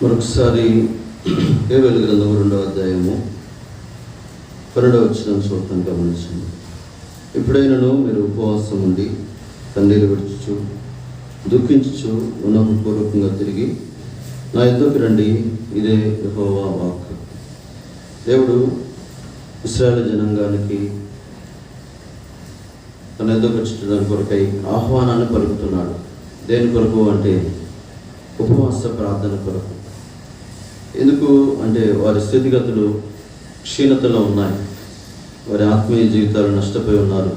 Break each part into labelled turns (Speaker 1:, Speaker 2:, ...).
Speaker 1: మరొకసారి యోవేలు గ్రంథం 2వ అధ్యాయము 12వ వచనం చూడటం గమనించండి. ఎప్పుడైనాను మీరు ఉపవాసం ఉండి కన్నీరు విడుచుచు దుఃఖించుచు వినయపూర్వకంగా తిరిగి నా యొద్దకు రండి, ఇదే యెహోవా వాక్కు. దేవుడు ఇశ్రాయేలు జనాంగానికి తన యొద్దకు వచ్చేదాని కొరకై ఆహ్వానాన్ని పలుకుతున్నాడు. దేని కొరకు అంటే ఉపవాస ప్రార్థన కొరకు. ఎందుకు అంటే వారి స్థితిగతులు క్షీణతలో ఉన్నాయి, వారి ఆత్మీయ జీవితాలు నష్టపోయి ఉన్నారు,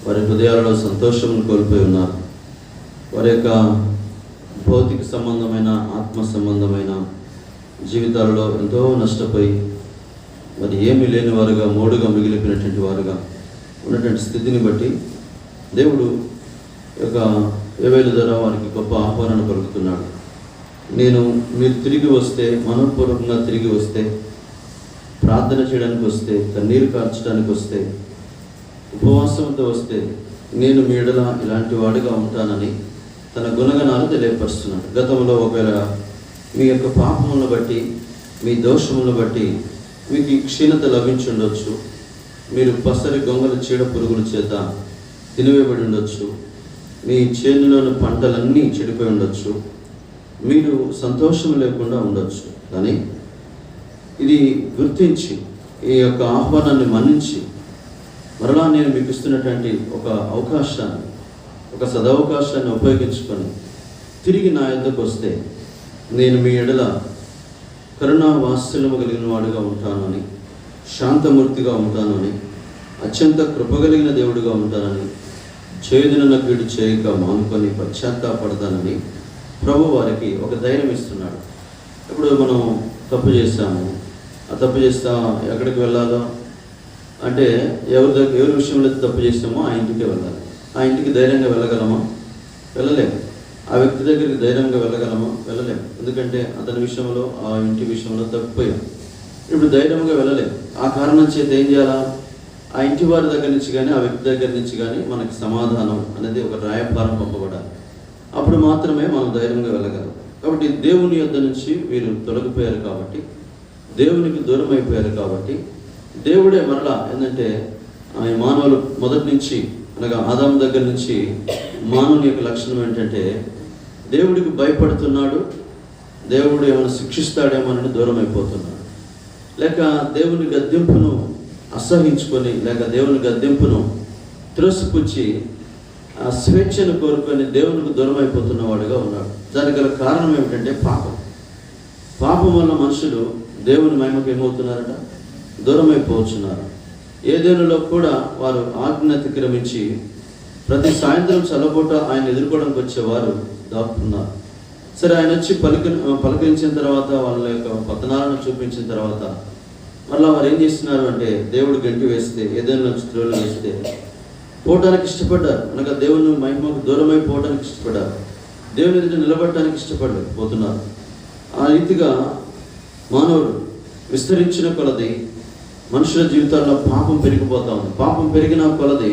Speaker 1: వారి హృదయాలలో సంతోషమును కోల్పోయి ఉన్నారు, వారి యొక్క భౌతిక సంబంధమైన ఆత్మ సంబంధమైన జీవితాలలో ఎంతో నష్టపోయి మరి ఏమీ లేని వారుగా మోడుగా మిగిలిపోయినటువంటి వారుగా ఉన్నటువంటి స్థితిని బట్టి దేవుడు యొక్క యోవేలు ద్వారా వారికి గొప్ప ఆహ్వానాన్ని పలుకుతున్నాడు. మీరు తిరిగి వస్తే, మనఃపూర్వకంగా తిరిగి వస్తే, ప్రార్థన చేయడానికి వస్తే, కన్నీరు కార్చడానికి వస్తే, ఉపవాసంతో వస్తే నేను మీ ఎడల ఇలాంటి వాడిగా ఉంటానని తన గుణగణాలు తెలియపరుస్తున్నాడు. గతంలో ఒకవేళ మీ యొక్క పాపములను బట్టి, మీ దోషములను బట్టి మీకు క్షీణత లభించి ఉండొచ్చు, మీరు పసరి గొంగల చీడ పురుగుల చేత తినివేయబడి ఉండొచ్చు, మీ చేనులోని పంటలన్నీ చెడిపోయి ఉండొచ్చు, మీరు సంతోషం లేకుండా ఉండొచ్చు. కానీ ఇది గుర్తించి ఈ యొక్క ఆహ్వానాన్ని మన్నించి మరలా నేను మీకు ఇస్తున్నటువంటి ఒక అవకాశాన్ని, ఒక సదవకాశాన్ని ఉపయోగించుకొని తిరిగి నా యొద్దకు వస్తే నేను మీ ఎడల కరుణా వాత్సల్యము కలిగిన వాడుగా ఉంటానని, శాంతమూర్తిగా ఉంటానని, అత్యంత కృపగలిగిన దేవుడిగా ఉంటానని, చేదునన్న కీడు చేయక మానుకొని పశ్చాత్తాపడతానని ప్రభు వారికి ఒక ధైర్యం ఇస్తున్నాడు. ఇప్పుడు మనం తప్పు చేస్తాము, ఆ తప్పు చేస్తా ఎక్కడికి వెళ్ళాలో అంటే ఎవరి విషయంలో తప్పు చేస్తామో ఆ ఇంటికి వెళ్ళాలి. ఆ ఇంటికి ధైర్యంగా వెళ్ళగలమా? వెళ్ళలేము. ఆ వ్యక్తి దగ్గరికి ధైర్యంగా వెళ్ళగలమా? వెళ్ళలేము. ఎందుకంటే అతని విషయంలో, ఆ ఇంటి విషయంలో తప్పిపోయాం. ఇప్పుడు ధైర్యంగా వెళ్ళలేము. ఆ కారణం చేత ఏం చేయాలా? ఆ ఇంటి వారి దగ్గర నుంచి కానీ, ఆ వ్యక్తి దగ్గర నుంచి కానీ మనకి సమాధానం అనేది ఒక రాయభారం పంపబడాలి. అప్పుడు మాత్రమే మనం ధైర్యంగా వెళ్ళగలం. కాబట్టి దేవుని యొద్ద నుంచి వీరు తొలగిపోయారు కాబట్టి, దేవునికి దూరం అయిపోయారు కాబట్టి దేవుడే మరలా ఏంటంటే మానవులు మొదటి నుంచి అనగా ఆదాము దగ్గర నుంచి మానవుని యొక్క లక్షణం ఏంటంటే దేవుడికి భయపడుతున్నాడు, దేవుడు ఏమైనా శిక్షిస్తాడేమోనని దూరం అయిపోతున్నాడు, లేక దేవుని గద్దింపును అసహించుకొని, లేక దేవుని గద్దింపును త్రోసిపుచ్చి ఆ స్వేచ్ఛను కోరుకొని దేవునికి దూరం అయిపోతున్న వాడుగా ఉన్నాడు. దానికి గల కారణం ఏమిటంటే పాపం. పాపం వల్ల మనుషులు దేవుని మహిమకు ఏమవుతున్నారట? దూరం అయిపోతున్నారు. ఏదేనులో కూడా వారు ఆజ్ఞ అతిక్రమించి ప్రతి సాయంత్రం చల్లబూట ఆయన ఎదుర్కోవడానికి వచ్చేవారు దాక్కున్నారు. సరే, ఆయన వచ్చి పలకరించిన తర్వాత, వాళ్ళ యొక్క పతనాలను చూపించిన తర్వాత మళ్ళీ వారు ఏం చేస్తున్నారు అంటే దేవుడు గంటి వేస్తే, ఏదైనా నుంచి త్రోలు వేస్తే పోవటానికి ఇష్టపడ్డారు. అనగా దేవుని మహిమకు దూరం అయిపోవడానికి ఇష్టపడ్డారు. దేవుని ఎదుట నిలబడటానికి ఇష్టపడలేకపోతున్నారు. ఆ రీతిగా మానవుడు విస్తరించిన కొలది మనుషుల జీవితాల్లో పాపం పెరిగిపోతా ఉంది. పాపం పెరిగిన కొలది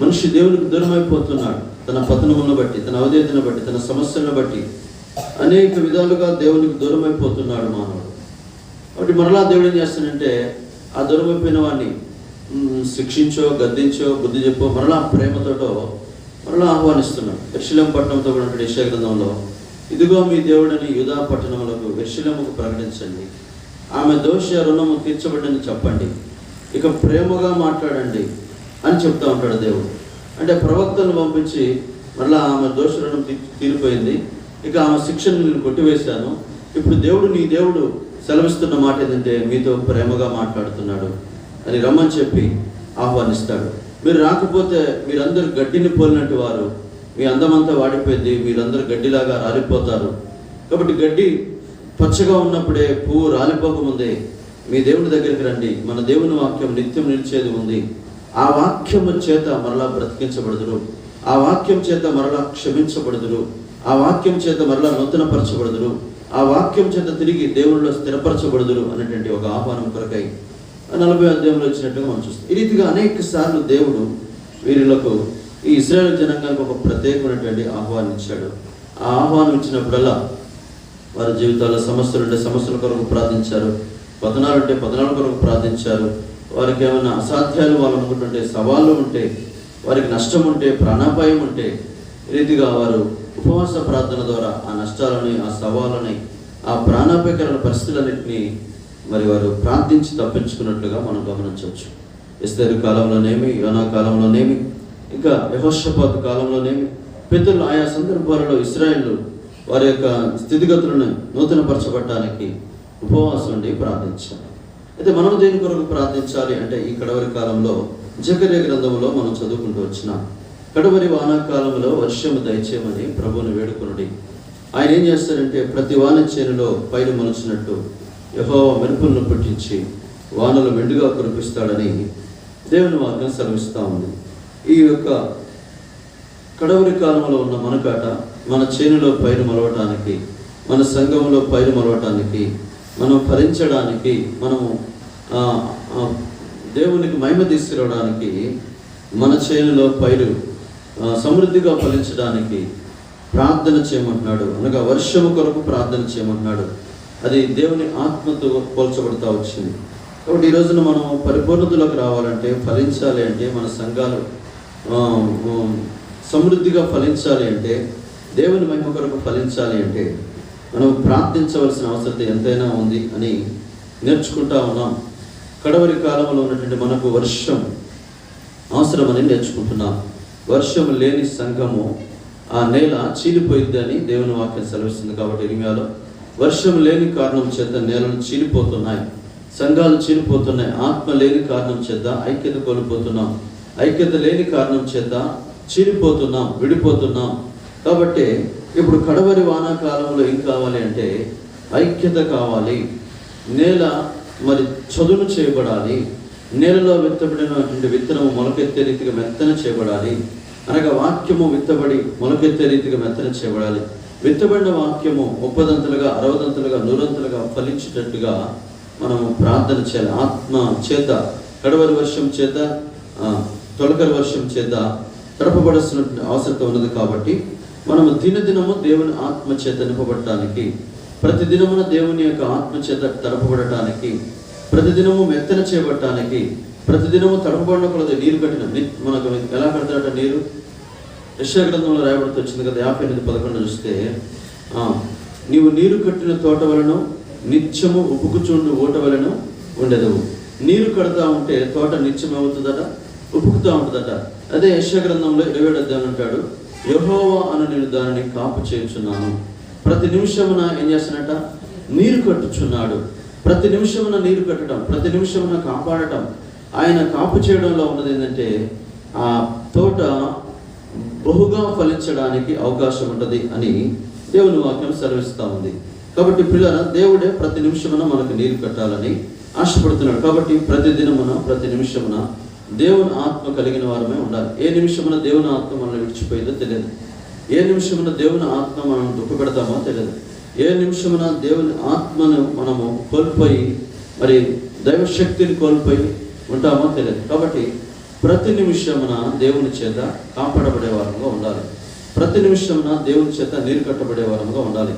Speaker 1: మనిషి దేవునికి దూరం అయిపోతున్నాడు. తన పతనములను బట్టి, తన అవధేతను బట్టి, తన సమస్యలను బట్టి అనేక విధాలుగా దేవునికి దూరం అయిపోతున్నాడు మానవుడు. కాబట్టి మరలా దేవుడు ఏం చేస్తాడంటే ఆ దూరం అయిపోయిన వాడిని శిక్షించో, గద్దించో, బుద్ధి చెప్పో, మరలా ప్రేమతోటో మరలా ఆహ్వానిస్తున్నాడు. యెరూషలేము పట్టణంతో కూడా యెషయా గ్రంథంలో, ఇదిగో మీ దేవుడని యూదా పట్టణములకు యెరూషలేముకు ప్రకటించండి, ఆమె దోష రుణము తీర్చబడ్డని చెప్పండి, ఇక ప్రేమగా మాట్లాడండి అని చెప్తా ఉంటాడు దేవుడు. అంటే ప్రవక్తను పంపించి మరలా ఆమె దోష రుణం తీరిపోయింది, ఇక ఆమె శిక్షను నేను కొట్టివేశాను, ఇప్పుడు దేవుడు, నీ దేవుడు సెలవిస్తున్న మాట ఏంటంటే మీతో ప్రేమగా మాట్లాడుతున్నాడు అని రమ్మని చెప్పి ఆహ్వానిస్తాడు. మీరు రాకపోతే మీరందరూ గడ్డిని పోలినట్టు వారు, మీ అందమంతా వాడిపోయింది, మీరందరూ గడ్డిలాగా రాలిపోతారు. కాబట్టి గడ్డి పచ్చగా ఉన్నప్పుడే, పువ్వు రాలిపోకముందే మీ దేవుని దగ్గరికి రండి, మన దేవుని వాక్యం నిత్యం నిలిచేది ఉంది, ఆ వాక్యము చేత మరలా బ్రతికించబడుదురు, ఆ వాక్యం చేత మరలా క్షమించబడుదురు, ఆ వాక్యం చేత మరలా నూతనపరచబడుదురు, ఆ వాక్యం చేత తిరిగి దేవునిలో స్థిరపరచబడుదురు అనేటువంటి ఒక ఆహ్వానం కొరకై 40వ అధ్యాయంలో వచ్చినట్టుగా మనం చూస్తాం. ఈ రీతిగా అనేక సార్లు దేవుడు వీరులకు, ఈ ఇశ్రాయేలు జనాంగానికి ఒక ప్రత్యేకమైనటువంటి ఆహ్వానం ఇచ్చాడు. ఆ ఆహ్వానం ఇచ్చినప్పుడల్లా వారి జీవితాల్లో సమస్యలు ఉంటే సమస్యల కొరకు ప్రార్థించారు, పతనాలు ఉంటే పతనాల కొరకు ప్రార్థించారు. వారికి ఏమైనా అసాధ్యాలు వాళ్ళు అనుకుంటుంటే, సవాళ్ళు ఉంటే, వారికి నష్టం ఉంటే, ప్రాణాపాయం ఉంటే, ఈ రీతిగా వారు ఉపవాస ప్రార్థన ద్వారా ఆ నష్టాలని, ఆ సవాళ్ళని, ఆ ప్రాణాపాయకరమైన పరిస్థితులన్నింటినీ మరి వారు ప్రార్థించి తప్పించుకున్నట్లుగా మనం గమనించవచ్చు. ఎస్తేరు కాలంలోనేమి, యోనా కాలంలోనేమి, ఇంకా యెహోషాపాతు కాలంలోనేమి, పితరులు ఆయా సందర్భాలలో ఇశ్రాయేలు వారి యొక్క స్థితిగతులను నూతనపరచబడటానికి ఉపవాసం ఉండి ప్రార్థించాలి. అయితే మనం దేని కొరకు ప్రార్థించాలి అంటే, ఈ కడవరి కాలంలో జకర్యా గ్రంథంలో మనం చదువుకుంటూ వచ్చినాం. కడవరి వానాకాలంలో వర్షము దయచేయమని ప్రభువుని వేడుకొనుడి. ఆయన ఏం చేస్తారంటే, ప్రతి వాన చేనులో పైరు మొలిచినట్టు యెహోవా మెరుపులను పుట్టించి వానలు మెండుగా కురిపిస్తాడని దేవుని వాక్యం సెలవిస్తూ ఉంది. ఈ యొక్క కడవరి కాలంలో ఉన్న మనకాట మన చేనులో పైరు మొలవటానికి, మన సంఘంలో పైరు మొలవటానికి, మనం ఫలించడానికి, మనము దేవునికి మహిమ తీసుకురావడానికి, మన చేనులో పైరు సమృద్ధిగా ఫలించడానికి ప్రార్థన చేయమంటున్నాడు. అనగా వర్షము కొరకు ప్రార్థన చేయమంటున్నాడు. అది దేవుని ఆత్మతో పోల్చబడుతూ వచ్చింది. కాబట్టి ఈ రోజున మనం పరిపూర్ణతలోకి రావాలంటే, ఫలించాలి అంటే, మన సంఘాలు సమృద్ధిగా ఫలించాలి అంటే, దేవుని మహిమ కొరకు ఫలించాలి అంటే మనం ప్రార్థించవలసిన అవసరం ఎంతైనా ఉంది అని నేర్చుకుంటా ఉన్నాం. కడవరి కాలంలో ఉన్నటువంటి మనకు వర్షం అవసరమని నేర్చుకుంటున్నాం. వర్షం లేని సంఘము ఆ నేల చీలిపోయిద్ది అని దేవుని వాక్యం సెలవిస్తుంది. కాబట్టి ఇర్మియాలో వర్షం లేని కారణం చేత నేలలు చీలిపోతున్నాయి, సంఘాలు చీలిపోతున్నాయి. ఆత్మ లేని కారణం చేత ఐక్యత కోల్పోతున్నాం, ఐక్యత లేని కారణం చేత చీలిపోతున్నాం, విడిపోతున్నాం. కాబట్టి ఇప్పుడు కడవరి వానాకాలంలో ఏం కావాలి అంటే ఐక్యత కావాలి. నేల మరి చదును చేయబడాలి. నేలలో విత్తబడినటువంటి విత్తనము మొలకెత్తే రీతిగా మెత్తన చేయబడాలి. అనగా వాక్యము విత్తబడి మొలకెత్తే రీతిగా మెత్తన చేయబడాలి. విత్తబడిన వాక్యము 30దంతలుగా 60దంతలుగా 100దంతలుగా ఫలించేటట్టుగా మనము ప్రార్థన చేయాలి. ఆత్మ చేత కడవరి వర్షం చేత తొలకరి వర్షం చేత తడపబడాల్సిన అవసరం ఉన్నది. కాబట్టి మనము దినదినము దేవుని ఆత్మ చేత నింపబడటానికి, ప్రతిదినమున దేవుని యొక్క ఆత్మ చేత తడపబడటానికి, ప్రతిదినము మెత్తన చేయబడటానికి, ప్రతిదినము తడపబడిన కొలది నీరు కట్టిన మనకు ఎలా కడతాడట నీరు? యెషయా గ్రంథంలో రాయబడుతూ వచ్చింది కదా, 58:11 చూస్తే, నీవు నీరు కట్టిన తోట వలన నిత్యము ఉపుకుచుండు ఊట వలన ఉండెదవు. నీరు కడతా ఉంటే తోట నిత్యం అవుతుందట, ఉపుకుతూ ఉంటుందట. అదే యెషయా గ్రంథంలో 27వ అధ్యాయం అంటాడు, యెహోవా అను నేను దానిని కాపు చేయుచున్నాను. ప్రతి నిమిషమున ఏం చేస్తున్నట? నీరు కట్టుచున్నాడు. ప్రతి నిమిషమున నీరు కట్టడం, ప్రతి నిమిషమున కాపాడటం, ఆయన కాపు చేయడంలో ఉన్నది ఏంటంటే ఆ తోట బహుగా ఫలించడానికి అవకాశం ఉంటుంది అని దేవుని వాక్యం సెలవిస్తూ ఉంది. కాబట్టి పిల్లల దేవుడే ప్రతి నిమిషమున మనకు నీరు కట్టాలని ఆశపడుతున్నాడు. కాబట్టి ప్రతి నిమిషమున దేవుని ఆత్మ కలిగిన వారమే ఉండాలి. ఏ నిమిషమున దేవుని ఆత్మ మనల్ని విడిచిపోయిందో తెలియదు. ఏ నిమిషమున దేవుని ఆత్మ మనం దుఃఖపెడతామో తెలియదు. ఏ నిమిషమున దేవుని ఆత్మను మనము కోల్పోయి మరి దైవశక్తిని కోల్పోయి ఉంటామో తెలియదు. కాబట్టి ప్రతి నిమిషమున దేవుని చేత కాపాడబడే వారంగా ఉండాలి. ప్రతి నిమిషమున దేవుని చేత నీరు కట్టబడే వారంగా ఉండాలి.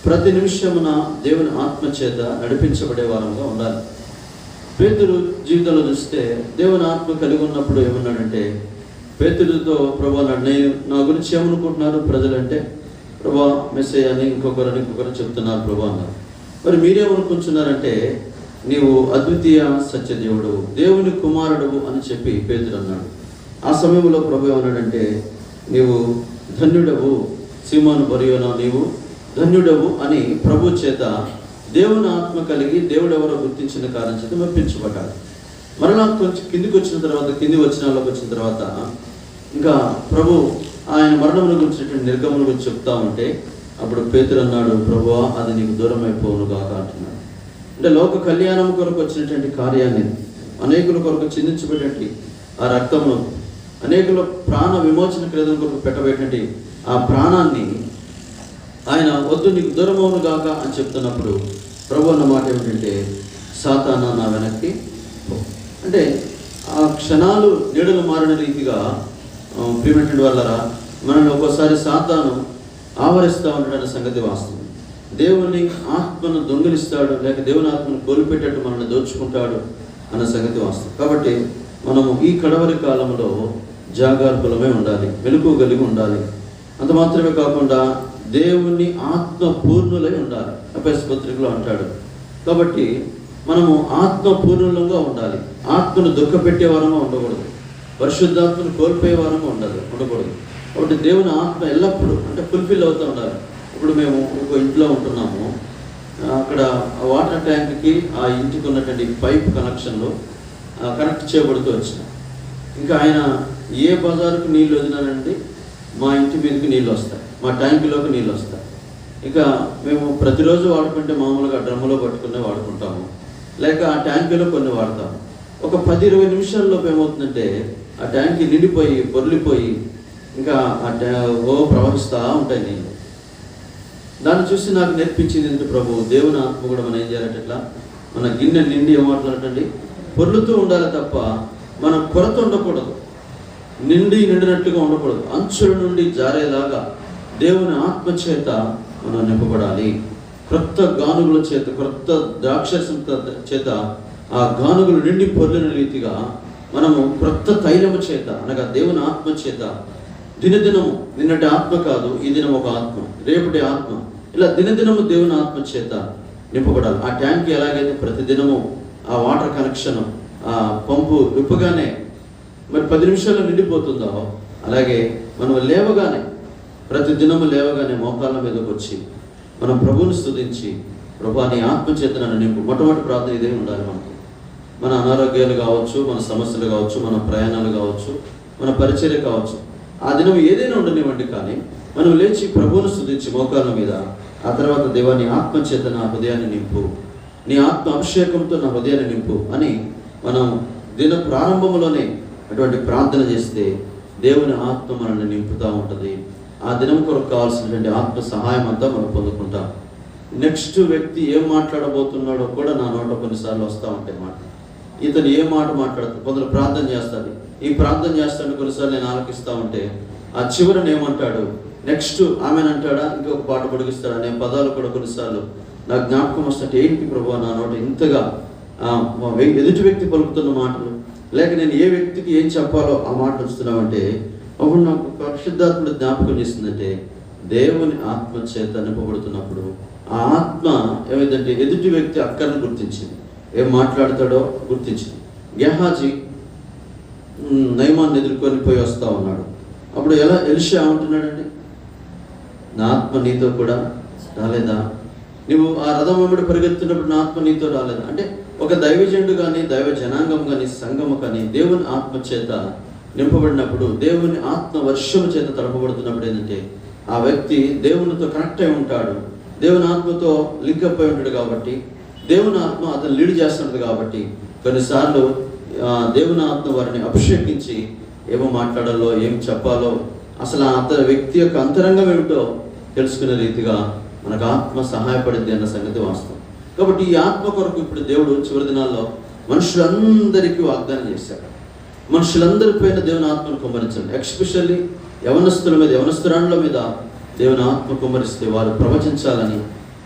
Speaker 1: ప్రతి నిమిషమున దేవుని ఆత్మ చేత నడిపించబడే వారంగా ఉండాలి. పేతురు జీవితంలో చూస్తే దేవుని ఆత్మ కలిగి ఉన్నప్పుడు ఏమన్నాడంటే, పేతురుతో ప్రభా నా గురించి ఏమనుకుంటున్నారు ప్రజలంటే, ప్రభా మెస్సయ్య అని ఇంకొకరు చెప్తున్నారు ప్రభా అన్నారు. మరి మీరేమనుకుంటున్నారంటే, నీవు అద్వితీయ సత్యదేవుడు, దేవుని కుమారుడు అని చెప్పి పేతురు అన్నాడు. ఆ సమయంలో ప్రభు ఏమన్నాడంటే, నీవు ధన్యుడవు సీమోను బర్యోనా, నీవు ధన్యుడవు అని ప్రభు చేత దేవుని ఆత్మ కలిగి దేవుడు ఎవరో గుర్తించిన కారణం చేత మెప్పించబడ్డాడు. మరలా కొంచెం కిందికి వచ్చిన తర్వాత ఇంకా ప్రభు ఆయన మరణమును గురించినటువంటి నిర్గమన గురించి చెప్తా ఉంటే అప్పుడు పేతురు అన్నాడు, ప్రభువా అది నీకు దూరం అయిపోవును గాక అంటున్నాడు. అంటే లోక కళ్యాణం కొరకు వచ్చినటువంటి కార్యాన్ని, అనేకుల కొరకు చిందించబడేటువంటి ఆ రక్తమును, అనేకుల ప్రాణ విమోచన క్రియల కొరకు పెట్టబెట్టినటువంటి ఆ ప్రాణాన్ని ఆయన వద్దు నీకు దూరం అవును గాక అని చెప్తున్నప్పుడు ప్రభు అన్న మాట ఏమిటంటే, సాతానా నా వెనక్కి పో. అంటే ఆ క్షణాలు నీడలు మారిన రీతిగా ప్రియమైనటువంటి వాళ్ళరా మనల్ని ఒక్కోసారి సాతాను ఆవరిస్తూ ఉంటాడనే సంగతి వాస్తవం. దేవుని ఆత్మను దొంగిలిస్తాడు, లేక దేవుని ఆత్మను కోల్పెట్టేట్టు మనల్ని దోచుకుంటాడు అన్న సంగతి వాస్తవం. కాబట్టి మనము ఈ కడవరి కాలంలో జాగరూకులమై ఉండాలి, మెలకువ కలిగి ఉండాలి. అంత మాత్రమే కాకుండా దేవుని ఆత్మ పూర్ణులై ఉండాలి, ఎఫెసీ పత్రికలో అంటాడు. కాబట్టి మనము ఆత్మ పూర్ణులంగా ఉండాలి. ఆత్మను దుఃఖపెట్టే వారంగా ఉండకూడదు, పరిశుద్ధాత్మను కోల్పోయే వారంగా ఉండకూడదు. కాబట్టి దేవుని ఆత్మ ఎల్లప్పుడూ అంటే ఫుల్ఫిల్ అవుతూ ఉండాలి. ఇప్పుడు మేము ఒక ఇంట్లో ఉంటున్నాము, అక్కడ వాటర్ ట్యాంక్కి ఆ ఇంటికి ఉన్నటువంటి పైప్ కనెక్షన్లో కనెక్ట్ చేయబడుతూ వచ్చినాయి. ఇంకా ఆయన ఏ బజారుకు నీళ్ళు వదిలినారంటే మా ఇంటి మీదకి నీళ్ళు వస్తాయి, మా ట్యాంకులోకి నీళ్ళు వస్తాయి. ఇక మేము ప్రతిరోజు వాడుకుంటే మామూలుగా డ్రమ్ములో పట్టుకునే వాడుకుంటాము, లేక ఆ ట్యాంకులో కొన్ని వాడతాము. ఒక 10-20 నిమిషాల్లోపు ఏమవుతుందంటే ఆ ట్యాంక్ నిండిపోయి పొర్లిపోయి ఇంకా ప్రవహిస్తూ ఉంటాయి నీళ్ళు. దాన్ని చూసి నాకు నేర్పించింది ఏంటి ప్రభు, దేవుని ఆత్మ కూడా మనం ఏం చేయాలంటే ఇట్లా మన గిన్నె నిండి ఏమాట్లాడండి పొర్లుతూ ఉండాలి తప్ప మనం కొరత ఉండకూడదు, నిండినట్టుగా ఉండకూడదు. అంచుల నుండి జారేలాగా దేవుని ఆత్మ చేత మనం నింపబడాలి. క్రొత్త గానుగుల చేత, క్రొత్త ద్రాక్షరసం చేత ఆ గానుగులు నిండి పొర్లిన రీతిగా మనము క్రొత్త తైలము చేత అనగా దేవుని ఆత్మ చేత దినదినము, నిన్నటి ఆత్మ కాదు, ఈ దినం ఒక ఆత్మ, రేపటి ఆత్మ, ఇలా దినదినము దేవుని ఆత్మ చేత నింపబడాలి. ఆ ట్యాంక్ ఎలాగైతే ప్రతిదినము ఆ వాటర్ కనెక్షన్ ఆ పంపు విప్పగానే మరి 10 నిమిషాల్లో నిండిపోతుందో, అలాగే మనం లేవగానే ప్రతిదినము లేవగానే మోకాళ్ళ మీదకి వచ్చి మనం ప్రభువుని స్తుతించి, ప్రభు నీ ఆత్మచేత నన్ను నింపు. మొట్టమొదటి ప్రార్థన ఇదే ఉండాలి మనకి. మన అనారోగ్యాలు కావచ్చు, మన సమస్యలు కావచ్చు, మన ప్రయాణాలు కావచ్చు, మన పరిచర్య కావచ్చు, ఆ దినం ఏదైనా ఉండనివ్వండి, కానీ మనం లేచి ప్రభువుని స్తుతించి మోకాళ్ళ మీద ఆ తర్వాత దేవా నీ ఆత్మచేత నా హృదయాన్ని నింపు, నీ ఆత్మ అభిషేకంతో నా హృదయాన్ని నింపు అని మనం దిన ప్రారంభంలోనే అటువంటి ప్రార్థన చేస్తే దేవుని ఆత్మ మనల్ని నింపుతూ ఉంటుంది. ఆ దినం కొరకు కావాల్సినటువంటి ఆత్మ సహాయం అంతా మనం పొందుకుంటాం. నెక్స్ట్ వ్యక్తి ఏం మాట్లాడబోతున్నాడో కూడా నా నోట కొన్నిసార్లు వస్తూ ఉంటాయి మాట. ఇతను ఏ మాట మాట్లాడుతాడు, కొందరు ప్రార్థన చేస్తాడు, ఈ ప్రార్థన చేస్తాడు కొన్నిసార్లు నేను ఆలకిస్తూ ఉంటే ఆ చివరన ఏమంటాడు, నెక్స్ట్ ఆమెనంటాడా, ఇంకొక పాట పొడిగిస్తాడా అనే పదాలు కూడా కొన్నిసార్లు నా జ్ఞాపకం వస్తుంటే ఏంటి ప్రభు నా నోట ఇంతగా ఎదుటి వ్యక్తి పలుకుతున్న మాటలు, లేక నేను ఏ వ్యక్తికి ఏం చెప్పాలో ఆ మాట వస్తున్నామంటే అప్పుడు నాకు పరిశుద్ధాత్ముడు జ్ఞాపకం చేస్తుందంటే దేవుని ఆత్మ చేత నింపబడుతున్నప్పుడు ఆ ఆత్మ ఏమైందంటే ఎదుటి వ్యక్తి అక్కర్ని గుర్తించింది, ఏం మాట్లాడతాడో గుర్తించింది. గెహాజీ నయమాన్ని ఎదుర్కొని పోయి వస్తూ ఉన్నాడు. అప్పుడు ఎలీషా ఉంటున్నాడండి, నా ఆత్మ నీతో కూడా రాలేదా, నువ్వు ఆ రథం వెంబడి పరిగెత్తున్నప్పుడు నా ఆత్మ నీతో రాలేదా అంటే ఒక దైవజనుడు కానీ దైవ జనాంగం కానీ సంఘము కానీ దేవుని ఆత్మ చేత నింపబడినప్పుడు, దేవుని ఆత్మ వర్షము చేత తడపబడుతున్నప్పుడు ఏంటంటే ఆ వ్యక్తి దేవునితో కనెక్ట్ అయి ఉంటాడు, దేవుని ఆత్మతో లింకప్ అయి ఉంటాడు. కాబట్టి దేవుని ఆత్మ అతను లీడ్ చేస్తున్నది. కాబట్టి కొన్నిసార్లు దేవుని ఆత్మ వారిని అభిషేకించి ఏమో మాట్లాడాలో, ఏం చెప్పాలో, అసలు అతని వ్యక్తి యొక్క అంతరంగం ఏమిటో తెలుసుకునే రీతిగా మనకు ఆత్మ సహాయపడింది అన్న సంగతి వాస్తవం. కాబట్టి ఈ ఆత్మ కొరకు ఇప్పుడు దేవుడు చివరి దినాల్లో మనుషులందరికీ వాగ్దానం చేశాడు. మనుషులందరి పైన దేవుని ఆత్మను కుమ్మరించండి. ఎక్స్పెషల్లీ యవనస్తుల మీద, యవనస్తురాండ్ల మీద దేవుని ఆత్మ కుమ్మరిస్తే వారు ప్రవచించాలని,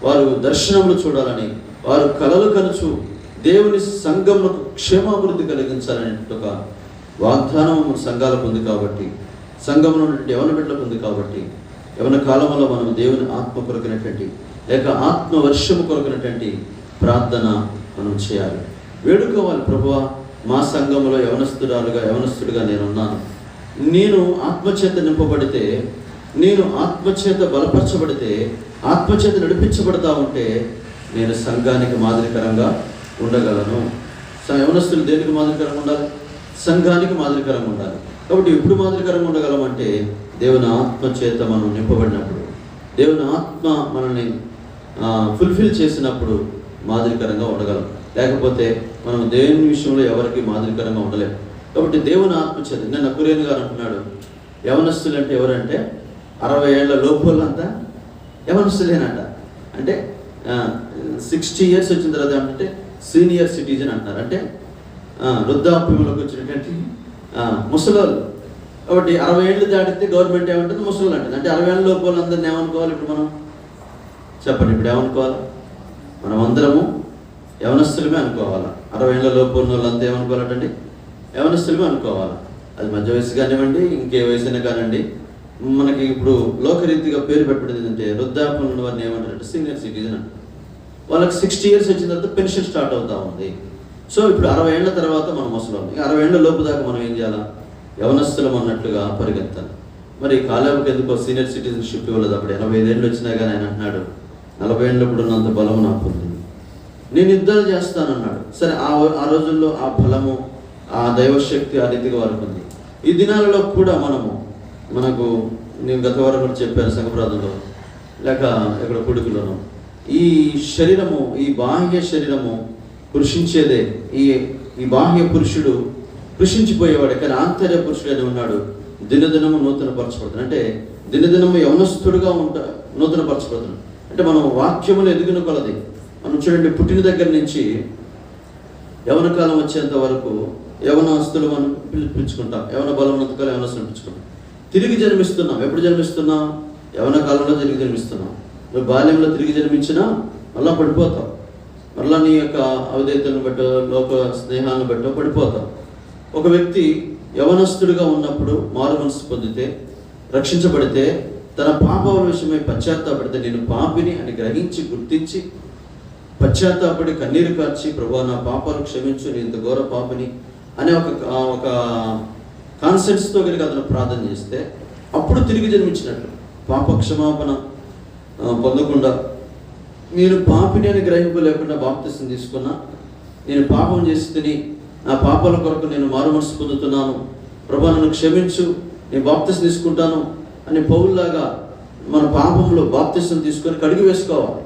Speaker 1: వారు దర్శనములు చూడాలని, వారు కలలు కనుచు దేవుని సంఘంలో క్షేమాభివృద్ధి కలిగించాలనే ఒక వాగ్దానం సంఘాలకు ఉంది. కాబట్టి సంఘంలో ఉన్నటువంటి యవన బిడ్డలకు ఉంది. కాబట్టి యవన కాలంలో మనం దేవుని ఆత్మ కొరకునటువంటి లేక ఆత్మ వర్షము కొరకునటువంటి ప్రార్థన మనం చేయాలి, వేడుకోవాలి. ప్రభువా మా సంఘంలో యవనస్తుడిగా నేనున్నాను, నేను ఆత్మచేత నింపబడితే, నేను ఆత్మచేత బలపరచబడితే, ఆత్మచేత నడిపించబడతా ఉంటే నేను సంఘానికి మాదిరికరంగా ఉండగలను. యవనస్తులు దేనికి మాదిరికరంగా ఉండాలి? సంఘానికి మాదిరికరంగా ఉండాలి. కాబట్టి ఎప్పుడు మాదిరికరంగా ఉండగలమంటే దేవుని ఆత్మ చేత మనం నింపబడినప్పుడు, దేవుని ఆత్మ మనల్ని ఫుల్ఫిల్ చేసినప్పుడు మాదిరికరంగా ఉండగలం. లేకపోతే మనం దేవుని విషయంలో ఎవరికి మాదిరికరంగా ఉండలేము. కాబట్టి దేవుని ఆత్మ చేత, నిన్న కురేన్ గారు అంటున్నాడు, యవనస్తులు అంటే ఎవరంటే 60 ఏళ్ల లోపలంతా యవనస్తులేనట. అంటే 60 years వచ్చిన తర్వాత ఏమంటే సీనియర్ సిటిజన్ అంటారు, అంటే వృద్ధాప్యంలోకి వచ్చినటువంటి ముసలోళ్ళు. కాబట్టి 60 ఏళ్ళు దాటితే గవర్నమెంట్ ఏమంటుంది, ముసలోళ్ళు అంటుంది. అంటే 60 ఏళ్ళ లోపల అందరిని ఏమనుకోవాలి? ఇప్పుడు మనం చెప్పండి, ఇప్పుడు ఏమనుకోవాలా? మనం అందరము యవనస్తులమే అనుకోవాలా. 60 ఏళ్ళ లోపు ఉన్న వాళ్ళంతా ఏమనుకోవాలంటండి? యవనస్తులమే అనుకోవాలా. అది మధ్య వయసు కానివ్వండి, ఇంకే వయసైనా కానివ్వండి. మనకి ఇప్పుడు లోకరీతిగా పేరు పెట్టబడింది ఏంటంటే, వృద్ధాప్యంలో ఉన్న వారిని ఏమంటారంటే సీనియర్ సిటిజన్ అంటారు. వాళ్ళకి 60 ఇయర్స్ వచ్చిన తర్వాత పెన్షన్ స్టార్ట్ అవుతూ ఉంది. సో ఇప్పుడు 60 ఏళ్ళ తర్వాత మనం ముసలం. ఇక 60 ఏళ్ళ లోపు దాకా మనం ఏం చేయాలా? యవనస్తులం అన్నట్లుగా పరిగెత్తాలి. మరి కాలేబుకి ఎందుకో సీనియర్ సిటిజన్షిప్ ఇవ్వలేదు. అప్పుడు 85 ఏళ్ళు వచ్చినా కానీ ఆయన అంటున్నాడు, 40 ఏళ్ళప్పుడు ఉన్నంత బలం నాకు ఉంది, నేను యుద్ధాలు చేస్తానన్నాడు. సరే, ఆ రోజుల్లో ఆ బలము, ఆ దైవశక్తి ఆ రీతిగా వారికి ఉంది. ఈ దినాలలో కూడా మనకు నేను గత వారం కూడా చెప్పాను సంఘప్రార్థనలో లేక ఇక్కడ కొడుకులను, ఈ శరీరము, ఈ బాహ్య శరీరము కృషించేదే. ఈ బాహ్య పురుషుడు కృషించిపోయేవాడు, కానీ ఆంతర్య పురుషుడు అని ఉన్నాడు దినదినము నూతన పరచబడుతున్నాడు. అంటే దినదినము యవనస్తుడుగా నూతన పరచబడుతున్నాడు. అంటే మనం వాక్యములు ఎదిగిన కొలది మనం చూడండి, పుట్టిన దగ్గర నుంచి యవన కాలం వచ్చేంత వరకు యవనస్తులు మనం పిలుచుకుంటాం. యవన బలం ఉన్నంతకాలం యవనస్తులు పిలుచుకుంటాం. తిరిగి జన్మిస్తున్నాం. ఎప్పుడు జన్మిస్తున్నాం? యవన కాలంలో తిరిగి జన్మిస్తున్నాం. నువ్వు బాల్యంలో తిరిగి జన్మించినా మళ్ళా పడిపోతావు. మళ్ళా నీ యొక్క అవిధేయతను బట్టో లోక స్నేహాలను బట్టో పడిపోతావు. ఒక వ్యక్తి యవనస్తుడిగా ఉన్నప్పుడు మారు మనసు పొందితే, రక్షించబడితే, తన పాపాల విషయమై పశ్చాత్తాపడితే, నేను పాపిని అని గ్రహించి గుర్తించి పశ్చాత్తాపడి కన్నీరు కార్చి, ప్రభువా నా పాపాలు క్షమించు, నేను ఇంత ఘోర పాపిని అనే ఒక కాన్సెప్ట్స్తో కనుక అతను ప్రార్థన చేస్తే అప్పుడు తిరిగి జన్మించినట్లు. పాప క్షమాపణ పొందకుండా, నేను పాపిని అని గ్రహింపు లేకుండా బాప్తిసం తీసుకున్నా, నేను పాపం చేసి తిని నా పాపాల కొరకు నేను మారు మనసు పొందుతున్నాను, ప్రభువా నన్ను క్షమించు, నేను బాప్తిసం తీసుకుంటాను అని పౌలులాగా మన పాపంలో బాప్తిసం తీసుకొని కడిగి వేసుకోవాలి.